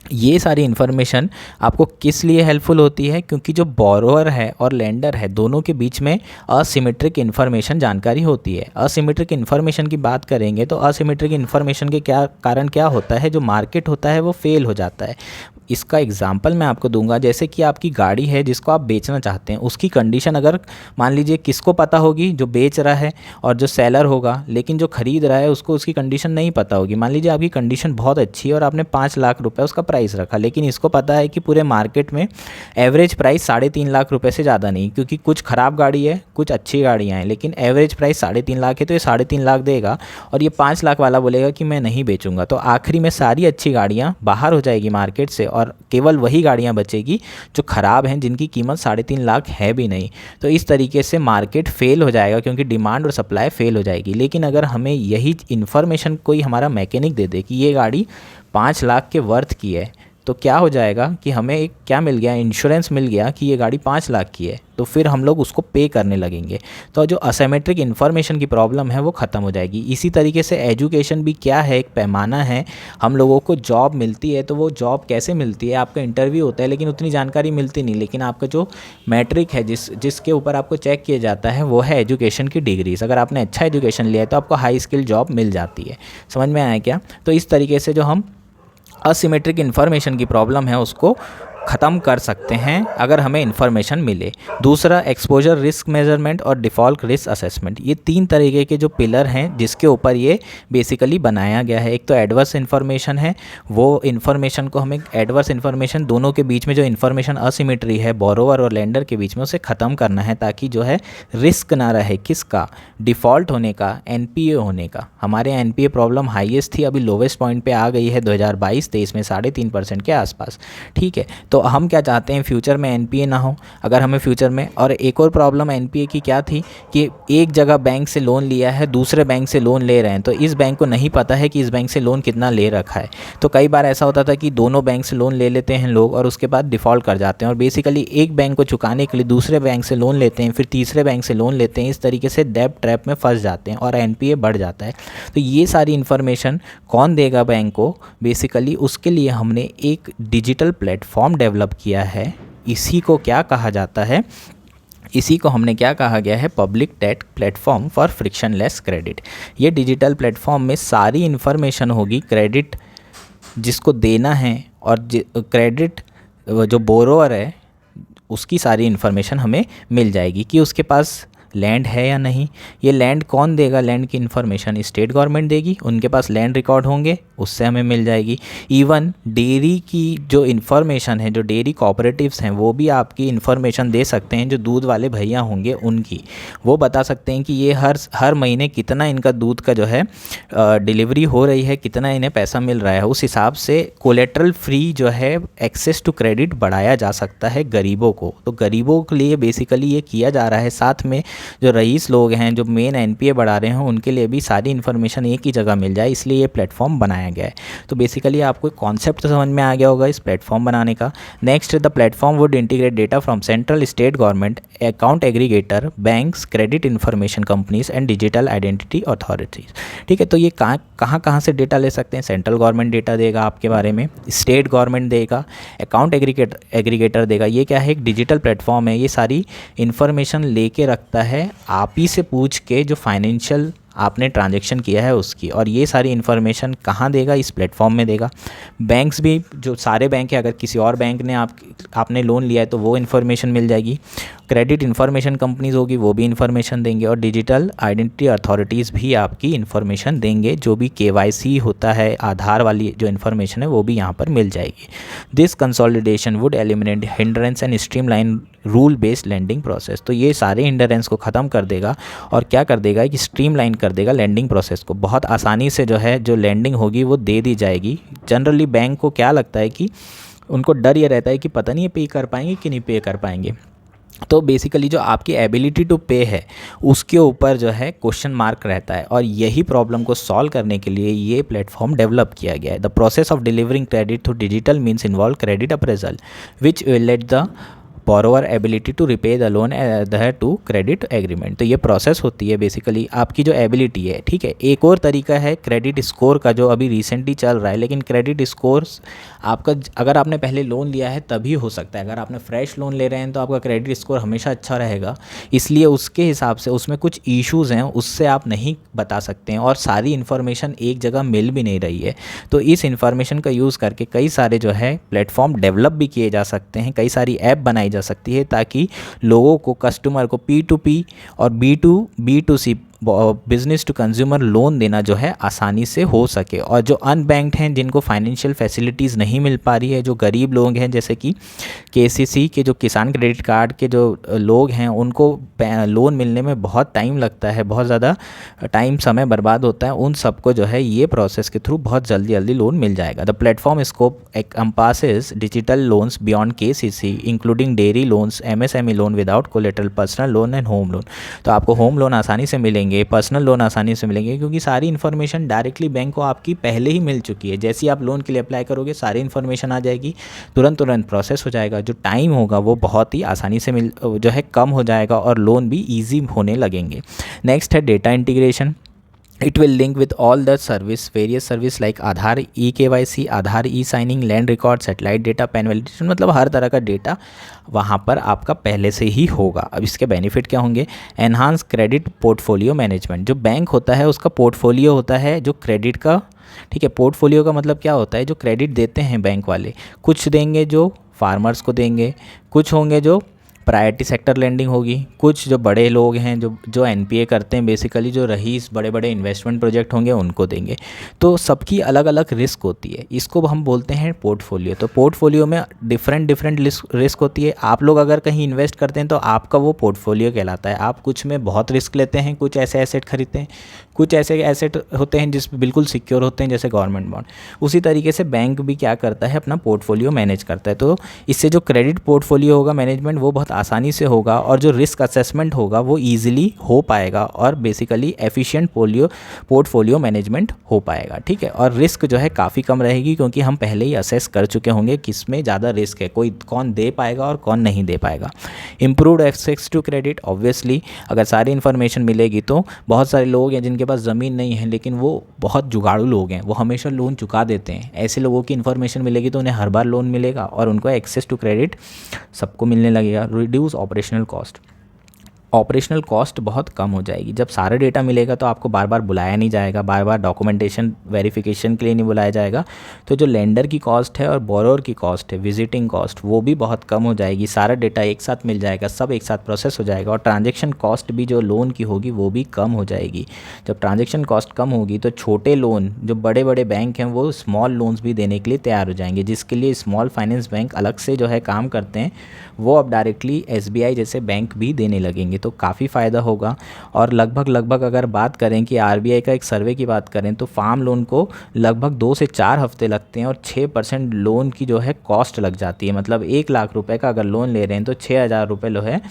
A: ये सारी इन्फॉर्मेशन आपको किस लिए हेल्पफुल होती है, क्योंकि जो बोरोअर है और लेंडर है दोनों के बीच में असिमेट्रिक इन्फॉर्मेशन जानकारी होती है। असिमेट्रिक इन्फॉर्मेशन की बात करेंगे तो असिमेट्रिक इन्फॉर्मेशन के कारण क्या होता है, जो मार्केट होता है वो फेल हो जाता है। इसका एग्जांपल मैं आपको दूंगा, जैसे कि आपकी गाड़ी है जिसको आप बेचना चाहते हैं, उसकी कंडीशन अगर मान लीजिए किसको पता होगी, जो बेच रहा है और जो सेलर होगा, लेकिन जो खरीद रहा है उसको उसकी कंडीशन नहीं पता होगी। मान लीजिए आपकी कंडीशन बहुत अच्छी है और आपने 5 लाख रुपए उसका प्राइस रखा, लेकिन इसको पता है कि पूरे मार्केट में एवरेज प्राइस 3.5 लाख रुपए से ज़्यादा नहीं, क्योंकि कुछ ख़राब गाड़ी है, कुछ अच्छी गाड़ियाँ हैं, लेकिन एवरेज प्राइस 3.5 लाख है, तो ये 3.5 लाख देगा और ये 5 लाख वाला बोलेगा कि मैं नहीं बेचूंगा। तो आखिरी में सारी अच्छी गाड़ियाँ बाहर हो जाएगी मार्केट से और केवल वही गाड़ियाँ बचेगी जो ख़राब हैं, जिनकी कीमत 3.5 लाख है भी नहीं। तो इस तरीके से मार्केट फेल हो जाएगा, क्योंकि डिमांड और सप्लाई फेल हो जाएगी। लेकिन अगर हमें यही इन्फॉर्मेशन कोई हमारा मैकेनिक दे दे कि ये गाड़ी 5 लाख के वर्थ की है, तो क्या हो जाएगा कि हमें एक क्या मिल गया, इंश्योरेंस मिल गया कि ये गाड़ी 5 लाख की है, तो फिर हम लोग उसको पे करने लगेंगे। तो जो असिमेट्रिक इन्फॉर्मेशन की प्रॉब्लम है वो ख़त्म हो जाएगी। इसी तरीके से एजुकेशन भी क्या है, एक पैमाना है। हम लोगों को जॉब मिलती है तो वो जॉब कैसे मिलती है, आपका इंटरव्यू होता है लेकिन उतनी जानकारी मिलती नहीं, लेकिन आपका जो मैट्रिक है जिसके ऊपर आपको चेक किया जाता है वो है एजुकेशन की डिग्रीज। अगर आपने अच्छा एजुकेशन लिया है तो आपको हाई स्किल जॉब मिल जाती है। समझ में आया क्या? तो इस तरीके से जो हम असिमेट्रिक इन्फॉर्मेशन की प्रॉब्लम है उसको ख़त्म कर सकते हैं अगर हमें इन्फॉर्मेशन मिले। दूसरा, एक्सपोजर रिस्क मेजरमेंट और डिफ़ॉल्ट रिस्क असेसमेंट। ये 3 तरीके के जो पिलर हैं जिसके ऊपर ये बेसिकली बनाया गया है। एक तो एडवर्स इन्फॉर्मेशन है, वो इन्फॉर्मेशन को हमें एडवर्स इन्फॉर्मेशन, दोनों के बीच में जो इन्फॉर्मेशन असिमेट्री है बोरोवर और लेंडर के बीच में, उसे ख़त्म करना है ताकि जो है रिस्क ना रहे किसका, डिफ़ॉल्ट होने का, एनपीए होने का। हमारे एनपीए प्रॉब्लम हाईएस्ट थी, अभी लोवेस्ट पॉइंट पे आ गई है 2022-23 में 3.5% के आसपास, ठीक है। तो हम क्या चाहते हैं, फ्यूचर में एनपीए ना हो। अगर हमें फ्यूचर में, और एक और प्रॉब्लम एनपीए की क्या थी कि एक जगह बैंक से लोन लिया है, दूसरे बैंक से लोन ले रहे हैं, तो इस बैंक को नहीं पता है कि इस बैंक से लोन कितना ले रखा है। तो कई बार ऐसा होता था कि दोनों बैंक से लोन ले लेते हैं लोग और उसके बाद डिफ़ॉल्ट कर जाते हैं, और बेसिकली एक बैंक को चुकाने के लिए दूसरे बैंक से लोन लेते हैं, फिर तीसरे बैंक से लोन लेते हैं। इस तरीके से डेब्ट ट्रैप में फंस जाते हैं और एनपीए बढ़ जाता है। तो ये सारी इन्फॉर्मेशन कौन देगा बैंक को? बेसिकली उसके लिए हमने एक डिजिटल प्लेटफॉर्म डेवलप किया है। इसी को क्या कहा जाता है? इसी को हमने क्या कहा गया है, public debt platform for frictionless credit. ये डिजिटल प्लेटफॉर्म में सारी इन्फॉर्मेशन होगी, क्रेडिट जिसको देना है और क्रेडिट वो जो बोरोअर है उसकी सारी इन्फॉर्मेशन हमें मिल जाएगी कि उसके पास लैंड है या नहीं। ये लैंड कौन देगा, लैंड की इन्फॉर्मेशन स्टेट गवर्नमेंट देगी, उनके पास लैंड रिकॉर्ड होंगे, उससे हमें मिल जाएगी। इवन डेयरी की जो इन्फॉर्मेशन है, जो डेयरी कोऑपरेटिव्स हैं वो भी आपकी इन्फॉर्मेशन दे सकते हैं, जो दूध वाले भैया होंगे उनकी, वो बता सकते हैं कि ये हर महीने कितना इनका दूध का जो है डिलीवरी हो रही है, कितना इन्हें पैसा मिल रहा है। उस हिसाब से कोलेट्रल फ्री जो है एक्सेस टू क्रेडिट बढ़ाया जा सकता है गरीबों को। तो गरीबों के लिए बेसिकली ये किया जा रहा है। साथ में जो रईस लोग हैं, जो मेन एनपीए बढ़ा रहे हैं, उनके लिए भी सारी इन्फॉर्मेशन एक ही जगह मिल जाए, इसलिए ये प्लेटफॉर्म बनाया गया है। तो बेसिकली आपको कॉन्सेप्ट समझ में आ गया होगा इस प्लेटफॉर्म बनाने का। Next, the platform would integrate data from central, state government, account aggregator, banks, credit information companies and digital identity authorities. ठीक है, तो ये कहाँ से डेटा ले सकते हैं? सेंट्रल गवर्नमेंट डेटा देगा आपके बारे में, स्टेट गवर्नमेंट देगा, अकाउंट एग्रीगेटर देगा। ये क्या है? एक डिजिटल प्लेटफॉर्म है, ये सारी इन्फॉर्मेशन लेके रखता है आप ही से पूछ के, जो फाइनेंशियल आपने ट्रांजैक्शन किया है उसकी। और ये सारी इन्फॉर्मेशन कहाँ देगा? इस प्लेटफॉर्म में देगा। बैंक्स भी, जो सारे बैंक है, अगर किसी और बैंक ने आपने लोन लिया है तो वो इन्फॉर्मेशन मिल जाएगी। क्रेडिट इन्फॉर्मेशन कंपनीज होगी, वो भी इन्फॉर्मेशन देंगे। और डिजिटल आइडेंटिटी अथॉरिटीज़ भी आपकी इन्फॉर्मेशन देंगे, जो भी केवाईसी होता है, आधार वाली जो इन्फॉर्मेशन है वो भी यहाँ पर मिल जाएगी। This consolidation would eliminate hindrance and streamline rule based landing process. तो ये सारे हिंड्रेंस को ख़त्म कर देगा और क्या कर देगा कि स्ट्रीमलाइन कर देगा लैंडिंग प्रोसेस को। बहुत आसानी से जो है जो लैंडिंग होगी वो दे दी जाएगी। जनरली बैंक को क्या लगता है कि उनको डर ये रहता है कि पता नहीं ये पे कर पाएंगे कि नहीं पे कर पाएंगे। तो बेसिकली जो आपकी एबिलिटी टू पे है उसके ऊपर जो है क्वेश्चन मार्क रहता है, और यही प्रॉब्लम को सॉल्व करने के लिए ये प्लेटफॉर्म डेवलप किया गया है। The process of delivering credit through digital means involve credit appraisal which will let the borrower ability to repay the loan adhere to credit agreement. तो ये प्रोसेस होती है बेसिकली आपकी जो एबिलिटी है। ठीक है, एक और तरीका है क्रेडिट स्कोर का, जो अभी रिसेंटली चल रहा है। लेकिन क्रेडिट स्कोर आपका, अगर आपने पहले लोन लिया है तभी हो सकता है। अगर आपने फ्रेश लोन ले रहे हैं तो आपका क्रेडिट स्कोर हमेशा अच्छा रहेगा, इसलिए उसके हिसाब से उसमें कुछ इश्यूज़ हैं, उससे आप नहीं बता सकते हैं, और सारी इन्फॉर्मेशन एक जगह मिल भी नहीं रही है। तो इस इन्फॉर्मेशन का यूज़ करके कई सारे जो है प्लेटफॉर्म डेवलप भी किए जा सकते हैं, कई सारी ऐप बनाई जा सकती है, ताकि लोगों को, कस्टमर को P2P और B2C business to consumer loan देना जो है आसानी से हो सके। और जो अनबैंक्ड हैं, जिनको फाइनेंशियल फैसिलिटीज़ नहीं मिल पा रही है, जो गरीब लोग हैं, जैसे कि KCC के जो किसान क्रेडिट कार्ड के जो लोग हैं, उनको लोन मिलने में बहुत टाइम लगता है, बहुत ज़्यादा टाइम समय बर्बाद होता है, उन सबको जो है ये प्रोसेस के थ्रू बहुत जल्दी लोन मिल जाएगा। The platform scope encompasses digital loans beyond KCC including dairy loans, MSME loan without collateral, personal loan and home loan. तो आपको होम लोन आसानी से मिलेंगे, पर्सनल लोन आसानी से मिलेंगे, क्योंकि सारी इन्फॉर्मेशन डायरेक्टली बैंक को आपकी पहले ही मिल चुकी है। जैसे ही आप लोन के लिए अप्लाई करोगे सारी इन्फॉर्मेशन आ जाएगी, तुरंत प्रोसेस हो जाएगा। जो टाइम होगा वो बहुत ही आसानी से जो है कम हो जाएगा, और लोन भी ईजी होने लगेंगे। नेक्स्ट है data integration. It will link with all the various service like Aadhaar eKYC, Aadhaar e-signing, land record, satellite data, pan validation, मतलब हर तरह का डेटा वहाँ पर आपका पहले से ही होगा। अब इसके बेनिफिट क्या होंगे? Enhance credit portfolio management. जो बैंक होता है उसका पोर्टफोलियो होता है जो क्रेडिट का। ठीक है, पोर्टफोलियो का मतलब क्या होता है? जो क्रेडिट देते हैं बैंक वाले, कुछ देंगे जो फार्मर्स को देंगे, कुछ होंगे जो प्रायोरिटी सेक्टर लैंडिंग होगी, कुछ जो बड़े लोग हैं जो एनपीए करते हैं, बेसिकली जो रईस बड़े बड़े इन्वेस्टमेंट प्रोजेक्ट होंगे उनको देंगे। तो सबकी अलग अलग रिस्क होती है, इसको हम बोलते हैं पोर्टफोलियो। तो पोर्टफोलियो में डिफरेंट रिस्क होती है। आप लोग अगर कहीं इन्वेस्ट करते हैं तो आपका वो पोर्टफोलियो कहलाता है। आप कुछ में बहुत रिस्क लेते हैं, कुछ ऐसे एसेट खरीदते हैं, कुछ ऐसे एसेट होते हैं जिस बिल्कुल सिक्योर होते हैं, जैसे गवर्नमेंट बॉन्ड। उसी तरीके से बैंक भी क्या करता है? अपना पोर्टफोलियो मैनेज करता है। तो इससे जो क्रेडिट पोर्टफोलियो होगा मैनेजमेंट, वो बहुत आसानी से होगा, और जो रिस्क असेसमेंट होगा वो ईजिली हो पाएगा, और बेसिकली एफिशिएंट पोर्टफोलियो मैनेजमेंट हो पाएगा। ठीक है, और रिस्क जो है काफ़ी कम रहेगी, क्योंकि हम पहले ही असेस कर चुके होंगे किस में ज़्यादा रिस्क है, कौन दे पाएगा और कौन नहीं दे पाएगा। Improved access to credit, obviously अगर सारी इन्फॉर्मेशन मिलेगी तो बहुत सारे लोग हैं जिनके पास ज़मीन नहीं है लेकिन वो बहुत जुगाड़ू लोग हैं, वो हमेशा लोन चुका देते हैं। ऐसे लोगों की इन्फॉर्मेशन मिलेगी तो उन्हें हर बार लोन मिलेगा, और उनको एक्सेस टू क्रेडिट सबको मिलने लगेगा। Reduce operational cost. Operational cost बहुत कम हो जाएगी। जब सारा डेटा मिलेगा तो आपको बार बार बुलाया नहीं जाएगा, बार बार डॉक्यूमेंटेशन वेरिफिकेशन के लिए नहीं बुलाया जाएगा। तो जो लेंडर की कॉस्ट है और बोरोर की कॉस्ट है, विजिटिंग कॉस्ट, वो भी बहुत कम हो जाएगी। सारा डेटा एक साथ मिल जाएगा, सब एक साथ प्रोसेस हो जाएगा और ट्रांजेक्शन कॉस्ट भी जो लोन की होगी वो भी कम हो जाएगी। जब ट्रांजेक्शन कॉस्ट कम होगी तो छोटे लोन, जो बड़े बड़े बैंक हैं, वो स्मॉल लोन्स भी देने के लिए तैयार हो जाएंगे, जिसके लिए स्मॉल फाइनेंस बैंक अलग से जो है काम करते हैं, वो अब डायरेक्टली SBI जैसे बैंक भी देने लगेंगे। तो काफ़ी फ़ायदा होगा। और लगभग अगर बात करें कि RBI का एक सर्वे की बात करें तो फार्म लोन को लगभग 2 से 4 हफ्ते लगते हैं और 6% लोन की जो है कॉस्ट लग जाती है। मतलब 1 लाख रुपए का अगर लोन ले रहे हैं तो 6,000 रुपये जो है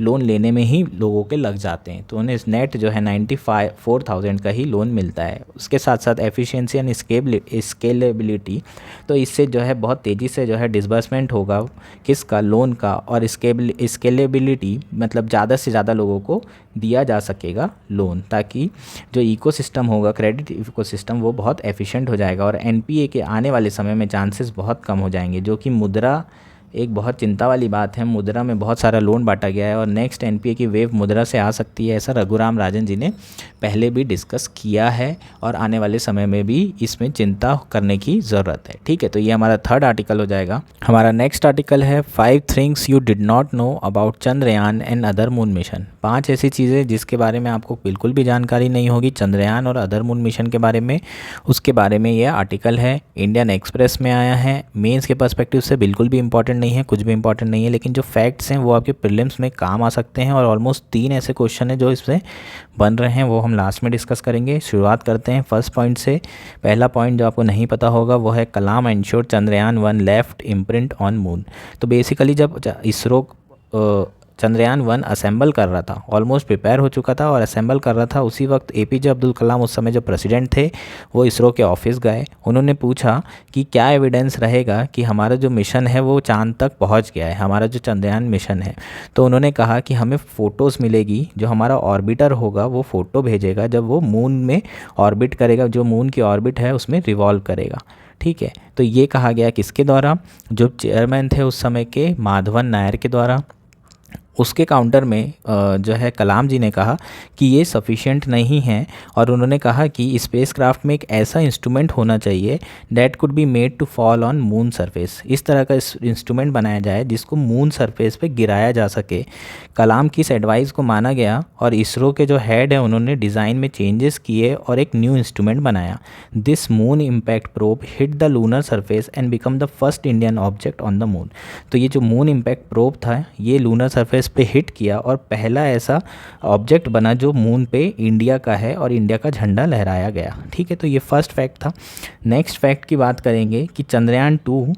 A: लोन लेने में ही लोगों के लग जाते हैं। तो उन्हें नेट जो है 94,000 का ही लोन मिलता है। उसके साथ साथ एफिशिएंसी एंड स्केलेबिलिटी, तो इससे जो है बहुत तेज़ी से जो है डिसबर्समेंट होगा किसका, लोन का। और स्केलेबिलिटी मतलब ज़्यादा से ज़्यादा लोगों को दिया जा सकेगा लोन, ताकि जो इकोसिस्टम होगा, क्रेडिट इकोसिस्टम, वो बहुत एफिशिएंट हो जाएगा और NPA के आने वाले समय में चांसेस बहुत कम हो जाएंगे। जो कि मुद्रा एक बहुत चिंता वाली बात है। मुद्रा में बहुत सारा लोन बांटा गया है और नेक्स्ट NPA की वेव मुद्रा से आ सकती है, ऐसा रघुराम राजन जी ने पहले भी डिस्कस किया है और आने वाले समय में भी इसमें चिंता करने की ज़रूरत है। ठीक है, तो ये हमारा 3rd आर्टिकल हो जाएगा। हमारा नेक्स्ट आर्टिकल है 5 things you did not know about Chandrayaan and other moon mission. 5 ऐसी चीज़ें जिसके बारे में आपको बिल्कुल भी जानकारी नहीं होगी चंद्रयान और अदर मून मिशन के बारे में, उसके बारे में यह आर्टिकल है। इंडियन एक्सप्रेस में आया है। मेंस के पर्सपेक्टिव से बिल्कुल भी इंपॉर्टेंट नहीं है, कुछ भी इंपॉर्टेंट नहीं है, लेकिन जो फैक्ट्स हैं वो आपके प्रीलिम्स में काम आ सकते हैं और ऑलमोस्ट 3 ऐसे क्वेश्चन हैं जो इससे बन रहे हैं, वो हम लास्ट में डिस्कस करेंगे। शुरुआत करते हैं फर्स्ट पॉइंट से। पहला पॉइंट जो आपको नहीं पता होगा वो है Kalam ensured Chandrayaan 1 left imprint on moon. तो बेसिकली जब इसरो चंद्रयान 1 असेंबल कर रहा था, ऑलमोस्ट प्रिपेयर हो चुका था और असेंबल कर रहा था, उसी वक्त APJ अब्दुल कलाम उस समय जो प्रेसिडेंट थे वो इसरो के ऑफिस गए। उन्होंने पूछा कि क्या एविडेंस रहेगा कि हमारा जो मिशन है वो चांद तक पहुंच गया है, हमारा जो चंद्रयान मिशन है। तो उन्होंने कहा कि हमें फ़ोटोज़ मिलेगी, जो हमारा ऑर्बिटर होगा वो फ़ोटो भेजेगा जब वो मून में ऑर्बिट करेगा, जो मून की ऑर्बिट है उसमें रिवॉल्व करेगा। ठीक है, तो ये कहा गया किसके द्वारा, जो चेयरमैन थे उस समय के माधवन नायर के द्वारा। उसके काउंटर में जो है कलाम जी ने कहा कि ये सफिशिएंट नहीं है और उन्होंने कहा कि स्पेस क्राफ्ट में एक ऐसा इंस्ट्रूमेंट होना चाहिए that could be made to fall on moon surface. इस तरह का इंस्ट्रूमेंट बनाया जाए जिसको मून सरफेस पे गिराया जा सके। कलाम की इस एडवाइस को माना गया और इसरो के जो हेड है उन्होंने डिज़ाइन में चेंजेस किए और एक न्यू इंस्ट्रूमेंट बनाया। This moon impact probe hit the lunar surface and become the first Indian object on the moon. तो ये जो मून इम्पैक्ट प्रोब था ये लूनर सरफेस पे हिट किया और पहला ऐसा ऑब्जेक्ट बना जो मून पे इंडिया का है और इंडिया का झंडा लहराया गया। ठीक है, तो ये फर्स्ट फैक्ट था। नेक्स्ट फैक्ट की बात करेंगे कि Chandrayaan 2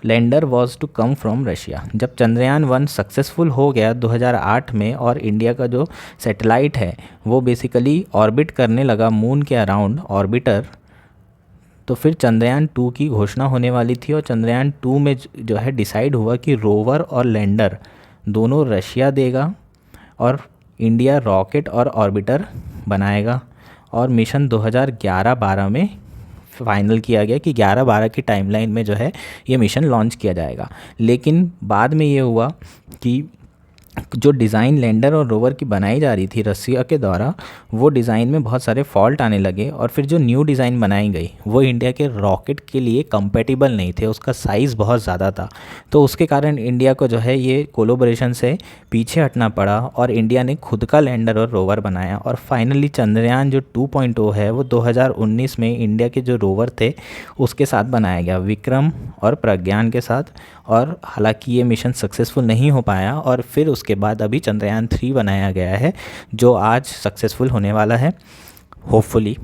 A: lander was to come from Russia. जब चंद्रयान 1 सक्सेसफुल हो गया 2008 में और इंडिया का जो सैटेलाइट है वो बेसिकली ऑर्बिट करने लगा मून के अराउंड ऑर्बिटर, तो फिर चंद्रयान 2 की घोषणा होने वाली थी और चंद्रयान 2 में जो है डिसाइड हुआ कि रोवर और लैंडर दोनों रशिया देगा और इंडिया रॉकेट और ऑर्बिटर बनाएगा। और मिशन 2011-12 में फाइनल किया गया कि 11-12 की टाइमलाइन में जो है ये मिशन लॉन्च किया जाएगा। लेकिन बाद में ये हुआ कि जो डिज़ाइन लैंडर और रोवर की बनाई जा रही थी रसिया के द्वारा, वो डिज़ाइन में बहुत सारे फॉल्ट आने लगे और फिर जो न्यू डिज़ाइन बनाई गई वो इंडिया के रॉकेट के लिए कंपेटिबल नहीं थे, उसका साइज़ बहुत ज़्यादा था। तो उसके कारण इंडिया को जो है ये कोलोबोरेशन से पीछे हटना पड़ा और इंडिया ने खुद का लैंडर और रोवर बनाया। और फाइनली चंद्रयान जो 2.0 है वो 2019 में इंडिया के जो रोवर थे उसके साथ बनाया गया, विक्रम और प्रज्ञान के साथ। और हालांकि ये मिशन सक्सेसफुल नहीं हो पाया और फिर उसके बाद अभी चंद्रयान 3 बनाया गया है जो आज सक्सेसफुल होने वाला है होपफुली।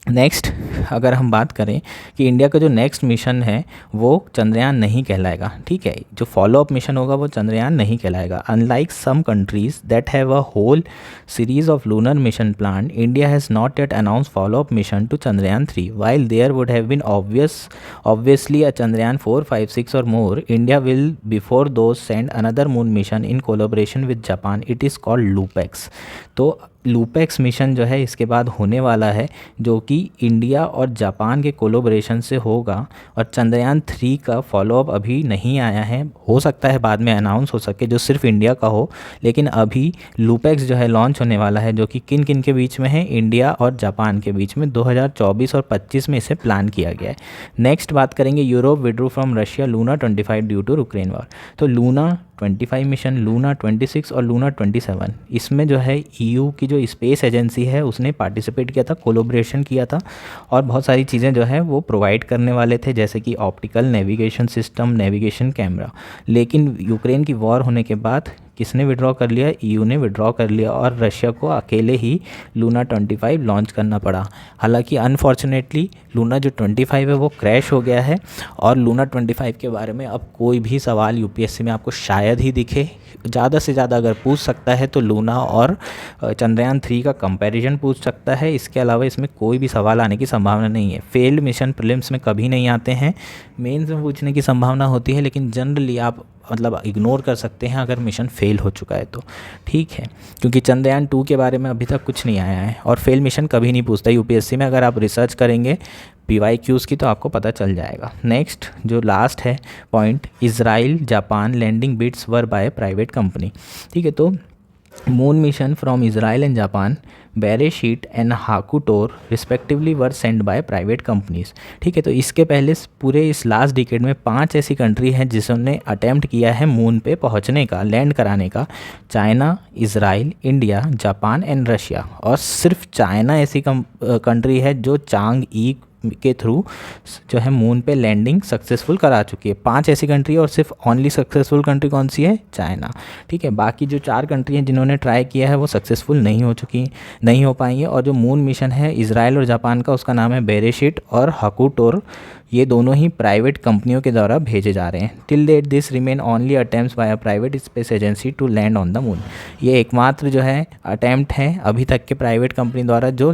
A: नेक्स्ट अगर हम बात करें कि इंडिया का जो नेक्स्ट मिशन है वो चंद्रयान नहीं कहलाएगा। ठीक है, जो फॉलोअप मिशन होगा वो चंद्रयान नहीं कहलाएगा। Unlike some countries that have a whole series of lunar mission plan, India has not yet announce follow up mission to Chandrayaan 3। While there would have been obviously a Chandrayaan 4, 5, 6 और more, India will before those send another moon mission in collaboration with Japan. It is called LUPEX. तो LUPEX mission जो है इसके बाद होने वाला है, जो कि इंडिया और जापान के कोलोब्रेशन से होगा। और चंद्रयान 3 का फॉलोअप अभी नहीं आया है, हो सकता है बाद में अनाउंस हो सके जो सिर्फ इंडिया का हो, लेकिन अभी लूपेक्स जो है लॉन्च होने वाला है, जो कि किन किन के बीच में है, इंडिया और जापान के बीच में 2024 और 25 में इसे प्लान किया गया है। नेक्स्ट बात करेंगे Europe withdrew from Russia Luna 25 due to Ukraine war. तो लूना 25 मिशन, लूना 26 और लूना 27, इसमें जो है ईयू की जो स्पेस एजेंसी है उसने पार्टिसिपेट किया था, कोलोब्रेशन किया था और बहुत सारी चीज़ें जो है वो प्रोवाइड करने वाले थे, जैसे कि optical navigation system, navigation camera. लेकिन यूक्रेन की वॉर होने के बाद किसने विड्रॉ कर लिया, ईयू ने विड्रॉ कर लिया और रशिया को अकेले ही लूना 25 लॉन्च करना पड़ा। हालांकि अनफॉर्चुनेटली लूना जो 25 है वो क्रैश हो गया है और लूना 25 के बारे में अब कोई भी सवाल यूपीएससी में आपको शायद ही दिखे। ज़्यादा से ज़्यादा अगर पूछ सकता है तो लूना और चंद्रयान 3 का कंपैरिजन पूछ सकता है, इसके अलावा इसमें कोई भी सवाल आने की संभावना नहीं है। फेल्ड मिशन प्रीलिम्स में कभी नहीं आते हैं, मेंस में पूछने की संभावना होती है, लेकिन जनरली आप मतलब इग्नोर कर सकते हैं अगर मिशन फेल हो चुका है तो, ठीक है, क्योंकि चंद्रयान 2 के बारे में अभी तक कुछ नहीं आया है और फेल मिशन कभी नहीं पूछता यूपीएससी में। अगर आप रिसर्च करेंगे PYQs की तो आपको पता चल जाएगा। नेक्स्ट जो लास्ट है point, Israel Japan landing bits were by private company. ठीक है, तो moon mission from Israel and Japan, Beresheet and Hakuto R respectively were send by private companies. ठीक है, तो इसके पहले पूरे इस लास्ट डिकेड में 5 ऐसी कंट्री हैं जिसने अटेम्प्ट किया है मून पे पहुंचने का, लैंड कराने का। China, Israel, India, Japan and Russia. और सिर्फ चाइना ऐसी कंट्री है जो चांग ई के थ्रू जो है मून पे लैंडिंग सक्सेसफुल करा चुकी है। 5 ऐसी कंट्री और सिर्फ ओनली सक्सेसफुल कंट्री कौन सी है, चाइना। ठीक है, बाकी जो 4 कंट्री हैं जिन्होंने ट्राई किया है वो सक्सेसफुल नहीं हो पाई है। और जो मून मिशन है इजराइल और जापान का, उसका नाम है बेरेशीट और हाकुटोर। ये दोनों ही प्राइवेट कंपनियों के द्वारा भेजे जा रहे हैं। Till date this remain only attempts by a private space agency to land on the moon. ये एकमात्र जो है अटेम्प्ट है अभी तक के प्राइवेट कंपनी द्वारा जो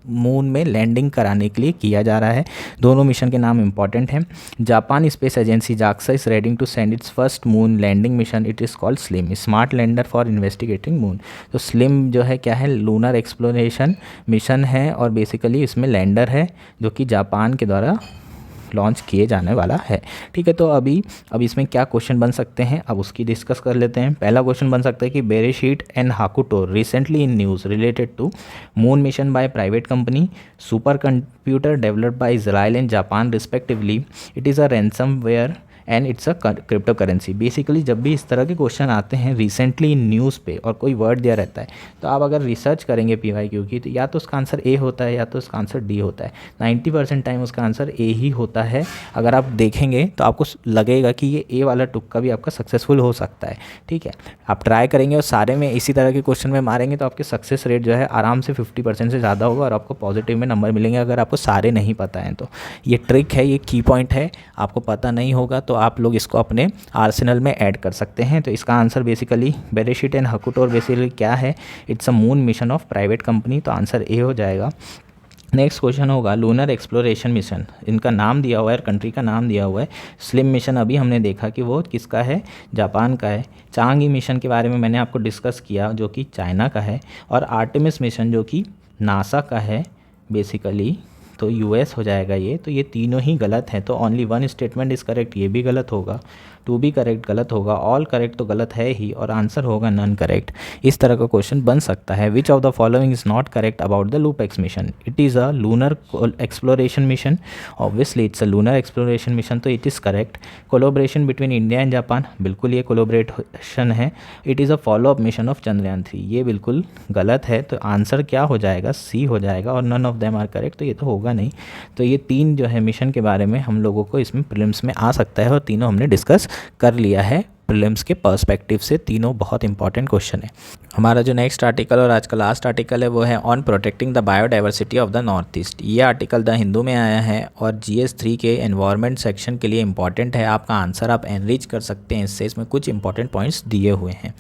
A: मून में लैंडिंग कराने के लिए किया जा रहा है। दोनों मिशन के नाम इंपॉर्टेंट हैं। Japan space agency JAXA is ready to send its first moon landing mission. It is called SLIM, smart lander for investigating moon. तो स्लिम जो है क्या है, लूनर एक्सप्लोरेशन मिशन है और बेसिकली इसमें लैंडर है जो कि जापान के द्वारा लॉन्च किए जाने वाला है। ठीक है, तो अब इसमें क्या क्वेश्चन बन सकते हैं, अब उसकी डिस्कस कर लेते हैं। पहला क्वेश्चन बन सकता है कि Beresheet and Hakuto R recently in news related to moon mission by private company, super computer developed by Israel and Japan respectively, it is a ransomware and it's a crypto currency. Basically जब भी इस तरह के question आते हैं recently in news पे और कोई वर्ड दिया रहता है, तो आप अगर रिसर्च करेंगे PYQ की, तो या तो उसका आंसर ए होता है या तो उसका आंसर डी होता है। 90% टाइम उसका आंसर ए ही होता है। अगर आप देखेंगे तो आपको लगेगा कि ये ए वाला तुक्का भी आपका सक्सेसफुल हो सकता है। ठीक है, आप ट्राई करेंगे और सारे में इसी तरह के क्वेश्चन में मारेंगे तो आपके सक्सेस रेट जो है आराम से 50% से ज़्यादा होगा और आपको पॉजिटिव में नंबर मिलेंगे अगर आपको सारे नहीं पता हैं तो। ये ट्रिक है, ये की पॉइंट है। आपको पता नहीं होगा तो आप लोग इसको अपने आर्सेनल में ऐड कर सकते हैं। तो इसका answer basically Beresheet and Hakuto R basically क्या है, it's a moon mission of private company, तो आंसर ए हो जाएगा। नेक्स्ट क्वेश्चन होगा लूनर एक्सप्लोरेशन मिशन। इनका नाम दिया हुआ है, कंट्री का नाम दिया हुआ है। स्लिम मिशन अभी हमने देखा कि वो किसका है, जापान का है। चांगी मिशन के बारे में मैंने आपको डिस्कस किया जो कि चाइना का है। और आर्टेमिस मिशन जो कि नासा का है बेसिकली, तो US हो जाएगा ये। तो ये तीनों ही गलत हैं, तो only one statement is correct, ये भी गलत होगा। टू भी करेक्ट गलत होगा, ऑल करेक्ट तो गलत है ही और आंसर होगा नन करेक्ट। इस तरह का क्वेश्चन बन सकता है। Which of the following is not correct about the LUPEX mission? It is a lunar exploration mission, obviously it's a lunar exploration mission, तो it is correct. Collaboration between India and Japan, बिल्कुल ये collaboration है। It is a follow up mission of Chandrayaan 3, ये बिल्कुल गलत है। तो answer क्या हो जाएगा, सी हो जाएगा। और none of them are correct, तो ये तो होगा नहीं। तो ये 3 जो है मिशन के बारे में हम लोगों को इसमें प्रीलिम्स में आ सकता है और तीनों हमने डिस्कस कर लिया है प्रीलिम्स के पर्सपेक्टिव से। तीनों बहुत इंपॉर्टेंट क्वेश्चन है। हमारा जो नेक्स्ट आर्टिकल और आज का लास्ट आर्टिकल है वो है on protecting the biodiversity of the north east. ये आर्टिकल द हिंदू में आया है और GS3 के एनवायरनमेंट सेक्शन के लिए इंपॉर्टेंट है। आपका आंसर आप एनरिच कर सकते हैं इससे, इसमें कुछ इंपॉर्टेंट पॉइंट्स दिए हुए हैं।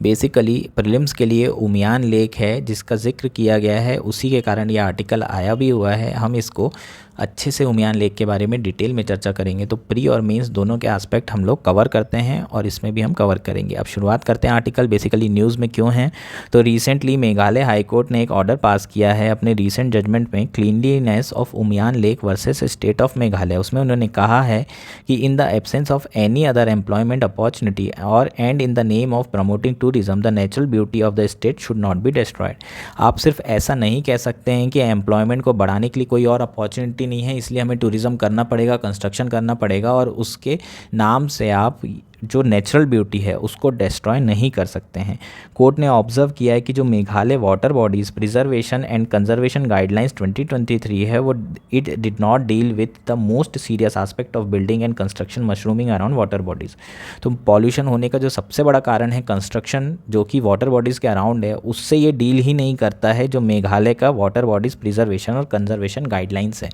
A: बेसिकली प्रीलिम्स के लिए उमियान लेक है जिसका जिक्र किया गया है, उसी के कारण ये आर्टिकल आया भी हुआ है। हम इसको अच्छे से उमियान लेक के बारे में डिटेल में चर्चा करेंगे। तो प्री और मेंस दोनों के एस्पेक्ट हम लोग कवर करते हैं और इसमें भी हम कवर करेंगे। अब शुरुआत करते हैं आर्टिकल बेसिकली न्यूज़ में क्यों हैं। तो रिसेंटली मेघालय हाई कोर्ट ने एक ऑर्डर पास किया है अपने रिसेंट जजमेंट में cleanliness of Umiam lake versus state of Meghalaya. उसमें उन्होंने कहा है कि in the absence of any other employment opportunity और and in the name of promoting tourism the natural beauty of the state should not be destroyed. आप सिर्फ ऐसा नहीं कह सकते हैं कि एम्प्लॉयमेंट को बढ़ाने के लिए कोई और अपॉर्चुनिटी नहीं है इसलिए हमें टूरिज़्म करना पड़ेगा, कंस्ट्रक्शन करना पड़ेगा, और उसके नाम से आप जो नेचुरल ब्यूटी है उसको डिस्ट्रॉय नहीं कर सकते हैं। कोर्ट ने ऑब्जर्व किया है कि जो Meghalaya water bodies preservation and conservation guidelines 2023 है वो it did not deal with the most serious aspect of building and construction mushrooming around water bodies. तो पॉल्यूशन होने का जो सबसे बड़ा कारण है कंस्ट्रक्शन जो कि वाटर बॉडीज़ के अराउंड है, उससे ये डील ही नहीं करता है जो मेघालय का वाटर बॉडीज़ प्रिजर्वेशन और कंजर्वेशन गाइडलाइंस है।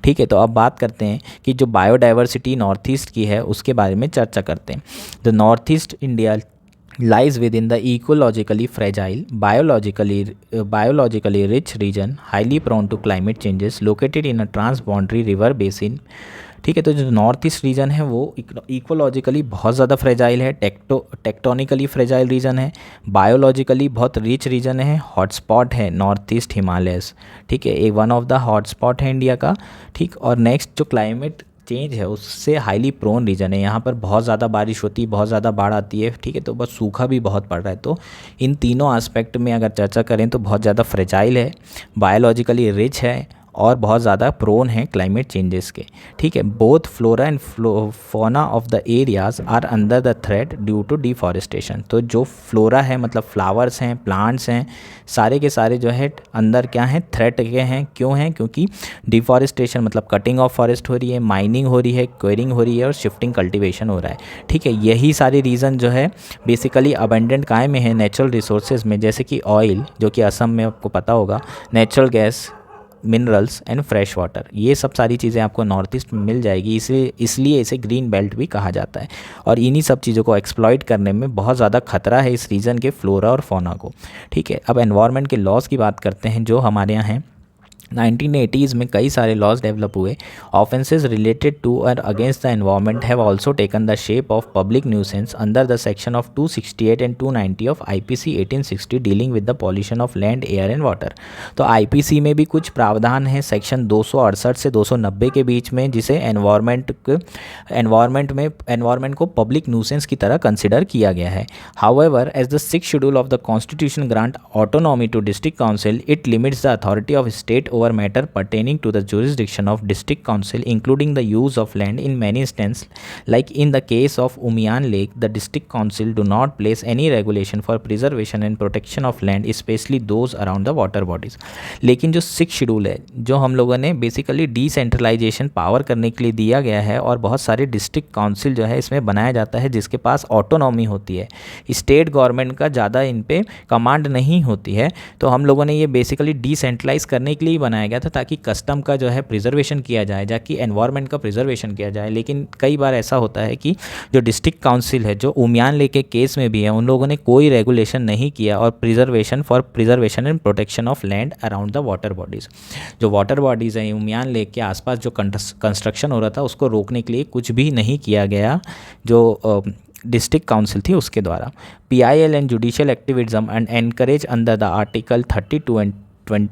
A: ठीक है, तो अब बात करते हैं कि जो बायोडाइवर्सिटी नॉर्थ ईस्ट की है उसके बारे में चर्चा करते हैं। The Northeast India lies within the ecologically fragile, biologically rich region, highly prone to climate changes, located in a transboundary river basin। ठीक है, तो जो नॉर्थ ईस्ट रीजन है वो इकोलॉजिकली बहुत ज़्यादा फ्रेजाइल है, टेक्टोनिकली फ्रेजाइल रीजन है, बायोलॉजिकली बहुत रिच रीजन है, हॉटस्पॉट है नॉर्थ ईस्ट हिमालयस। ठीक है, एक वन ऑफ द हॉटस्पॉट है इंडिया का। ठीक, और नेक्स्ट जो क्लाइमेट चेंज है उससे हाईली प्रोन रीजन है। यहाँ पर बहुत ज़्यादा बारिश होती है, बहुत ज़्यादा बाढ़ आती है। ठीक है, तो बस सूखा भी बहुत पड़ रहा है। तो इन तीनों एस्पेक्ट में अगर चर्चा करें तो बहुत ज़्यादा फ्रेजाइल है, बायोलॉजिकली रिच है और बहुत ज़्यादा प्रोन है क्लाइमेट चेंजेस के। ठीक है, both flora and fauna of the areas are under the threat due to deforestation. तो जो फ्लोरा है मतलब फ्लावर्स हैं, प्लांट्स हैं, सारे के सारे जो है अंदर क्या हैं, थ्रेट के हैं। क्यों हैं? क्योंकि डिफॉरेस्टेशन मतलब कटिंग ऑफ फॉरेस्ट हो रही है, माइनिंग हो रही है, क्वेरिंग हो रही है और शिफ्टिंग कल्टीवेशन हो रहा है। ठीक है, यही सारे रीज़न जो है बेसिकली अबेंडेंट काय में है, नेचुरल रिसोर्सेज में, जैसे कि ऑयल जो कि असम में आपको पता होगा, natural gas, minerals and fresh water, ये सब सारी चीज़ें आपको नॉर्थ ईस्ट में मिल जाएगी। इसलिए इसे ग्रीन बेल्ट भी कहा जाता है और इन्हीं सब चीज़ों को एक्सप्लॉइट करने में बहुत ज़्यादा खतरा है इस रीजन के फ्लोरा और फौना को। ठीक है, अब एनवायरनमेंट के लॉज की बात करते हैं जो हमारे यहाँ हैं। 1980s में कई सारे लॉज डेवलप हुए। ऑफेंसेस रिलेटेड टू और against the environment have also taken the shape of public nuisance under the section of 268 and 290 of IPC 1860 dealing with the pollution of land, air and water. तो IPC में भी कुछ प्रावधान है section 268 से 290 के बीच में, जिसे एनवायरनमेंट को पब्लिक न्यूसेंस की तरह कंसिडर किया गया है। However as the 6th schedule of the constitution grant autonomy to district council, it limits the authority of state over matter pertaining to the jurisdiction of district council, including the use of land in many instances. Like in the case of Umiyan Lake, the district council do not place any regulation for preservation and protection of land, especially those around the water bodies. लेकिन जो 6th schedule है जो हम लोगों ने basically decentralisation power करने के लिए दिया गया है और बहुत सारे डिस्ट्रिक्ट काउंसिल जो है इसमें बनाया जाता है जिसके पास ऑटोनॉमी होती है, स्टेट गवर्नमेंट का ज़्यादा इन पे कमांड नहीं होती है। तो हम लोगों ने ये बेसिकली डिसेंट्रलाइज करने के लिए बनाया गया था ताकि कस्टम का जो है प्रिजर्वेशन किया जाए, जाकि एनवायरनमेंट का प्रिजर्वेशन किया जाए। लेकिन कई बार ऐसा होता है कि जो डिस्ट्रिक्ट काउंसिल है, जो उमियान लेक के केस में भी है, उन लोगों ने कोई रेगुलेशन नहीं किया और preservation and protection of land around the water bodies, जो वाटर बॉडीज़ हैं उमियान लेक के आसपास जो कंस्ट्रक्शन हो रहा था उसको रोकने के लिए कुछ भी नहीं किया गया जो डिस्ट्रिक्ट काउंसिल थी उसके द्वारा। PIL and judicial activism and encourage under the article 32 and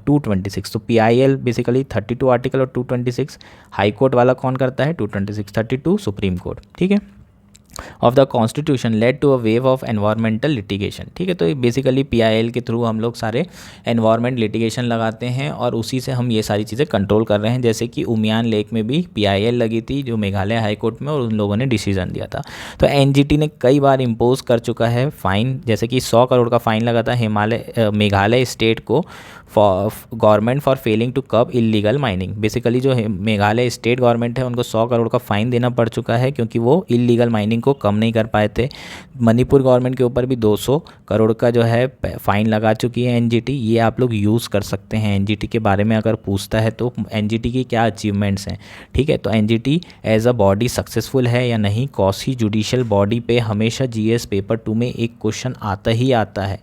A: 226। तो PIL बेसिकली 32 आर्टिकल और 226 हाई कोर्ट वाला कौन करता है, 226 32 सुप्रीम कोर्ट। ठीक है, of the constitution led to a wave of environmental litigation. ठीक है, तो बेसिकली PIL के थ्रू हम लोग सारे एनवायरमेंट लिटिगेशन लगाते हैं और उसी से हम ये सारी चीज़ें कंट्रोल कर रहे हैं। जैसे कि उमियान लेक में भी PIL लगी थी जो मेघालय हाई कोर्ट में, और उन लोगों ने डिसीजन दिया था। तो NGT ने कई बार इम्पोज कर चुका है फाइन, जैसे कि 100 करोड़ का फाइन लगा था मेघालय स्टेट को government for failing to curb illegal mining. Basically जो मेघालय स्टेट गवर्नमेंट है उनको 100 करोड़ का फ़ाइन देना पड़ चुका है क्योंकि वो इलीगल माइनिंग को कम नहीं कर पाए थे। मणिपुर गवर्नमेंट के ऊपर भी 200 करोड़ का जो है फ़ाइन लगा चुकी है NGT। ये आप लोग यूज़ कर सकते हैं। NGT के बारे में अगर पूछता है तो NGT की क्या अचीवमेंट्स हैं। ठीक है, तो NGT as a body successful है या नहीं, कॉसी जुडिशियल बॉडी पे हमेशा GS पेपर 2 में एक क्वेश्चन आता ही आता है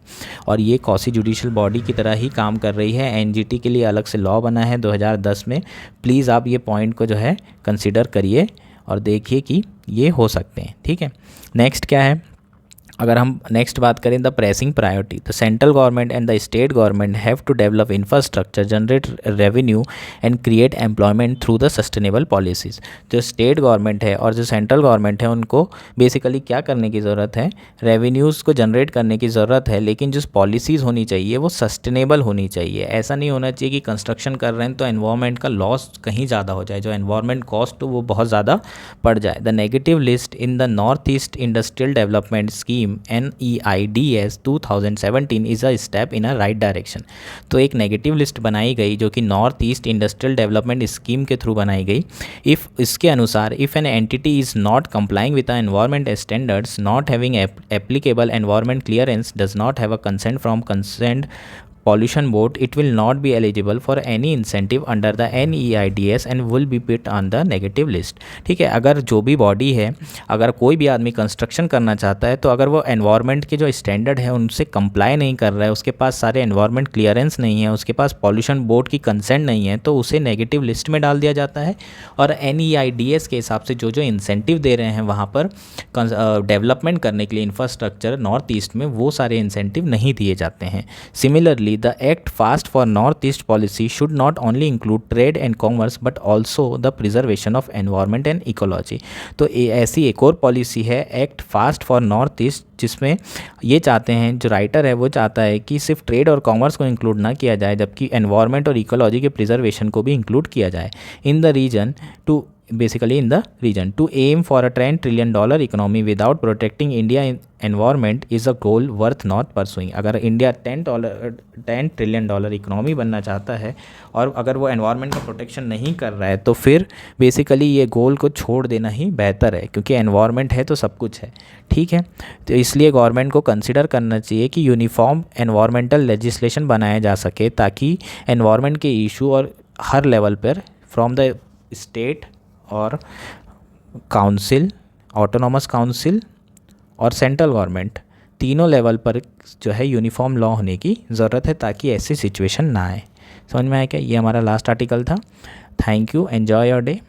A: और ये कॉसी जुडिशियल बॉडी की तरह ही काम कर कर रही है। एनजीटी के लिए अलग से लॉ बना है 2010 में। प्लीज़ आप ये पॉइंट को जो है कंसिडर करिए और देखिए कि ये हो सकते हैं, ठीक है। नेक्स्ट क्या है, अगर हम नेक्स्ट बात करें, the pressing priority, the central government and the state government have to develop infrastructure, generate revenue and create employment through the sustainable policies. जो स्टेट गवर्नमेंट है और जो सेंट्रल गवर्नमेंट है उनको बेसिकली क्या करने की ज़रूरत है, रेवेन्यूज़ को जनरेट करने की ज़रूरत है, लेकिन जो पॉलिसीज़ होनी चाहिए वो सस्टेनेबल होनी चाहिए। ऐसा नहीं होना चाहिए कि कंस्ट्रक्शन कर रहे हैं तो एनवायरनमेंट का लॉस कहीं ज़्यादा हो जाए, जो एनवायरनमेंट कॉस्ट वो बहुत ज़्यादा पड़ जाए। The negative list in the north east industrial development scheme NEIDS 2017 is a step in a right direction. तो एक नेगेटिव लिस्ट बनाई गई जो कि north east industrial development scheme के थ्रू बनाई गई। इसके अनुसार if an entity is not complying with the environment standards, not having applicable environment clearance, does not have a consent from concerned pollution board, it will not be eligible for any incentive under the NEIDS and will be put on the negative list। ठीक है, अगर जो भी body है, अगर कोई भी आदमी कंस्ट्रक्शन करना चाहता है तो अगर वो एनवायरनमेंट के जो स्टैंडर्ड है उनसे कंप्लाई नहीं कर रहा है, उसके पास सारे एनवायरनमेंट क्लियरेंस नहीं है, उसके पास पॉल्यूशन बोर्ड की कंसेंट नहीं है, तो उसे नेगेटिव लिस्ट में डाल दिया जाता है। और NEIDS के हिसाब से जो जो इंसेंटिव दे रहे हैं वहाँ पर डेवलपमेंट करने के लिए इंफ्रास्ट्रक्चर नॉर्थ ईस्ट में, वो सारे इंसेंटिव नहीं दिए जाते हैं। Similarly the Act Fast for Northeast policy should not only include trade and commerce but also the preservation of environment and ecology। तो ऐसी एक और पॉलिसी है act fast for north east, जिसमें ये चाहते हैं, जो राइटर है वो चाहता है कि सिर्फ ट्रेड और कॉमर्स को इंक्लूड ना किया जाए, जबकि एनवायरनमेंट और इकोलॉजी के प्रिजर्वेशन को भी इंक्लूड किया जाए in the region to basically in the region to aim for a $10 trillion economy without protecting India environment is a goal worth not pursuing। अगर इंडिया $10 ट्रिलियन इकोनॉमी बनना चाहता है और अगर वो एनवायरनमेंट का प्रोटेक्शन नहीं कर रहा है तो फिर बेसिकली ये गोल को छोड़ देना ही बेहतर है, क्योंकि एनवायरनमेंट है तो सब कुछ है, ठीक है। तो इसलिए गवर्नमेंट को कंसिडर करना चाहिए कि यूनिफॉर्म एनवायरमेंटल लेजिस्लेशन बनाया जा सके, ताकि एनवायरनमेंट के इशू और हर लेवल पर फ्रॉम द स्टेट और काउंसिल, ऑटोनॉमस काउंसिल और सेंट्रल गवर्नमेंट, तीनों लेवल पर जो है यूनिफॉर्म लॉ होने की ज़रूरत है, ताकि ऐसी सिचुएशन ना आए। समझ में आया क्या? ये हमारा लास्ट आर्टिकल था। Thank you, enjoy your day.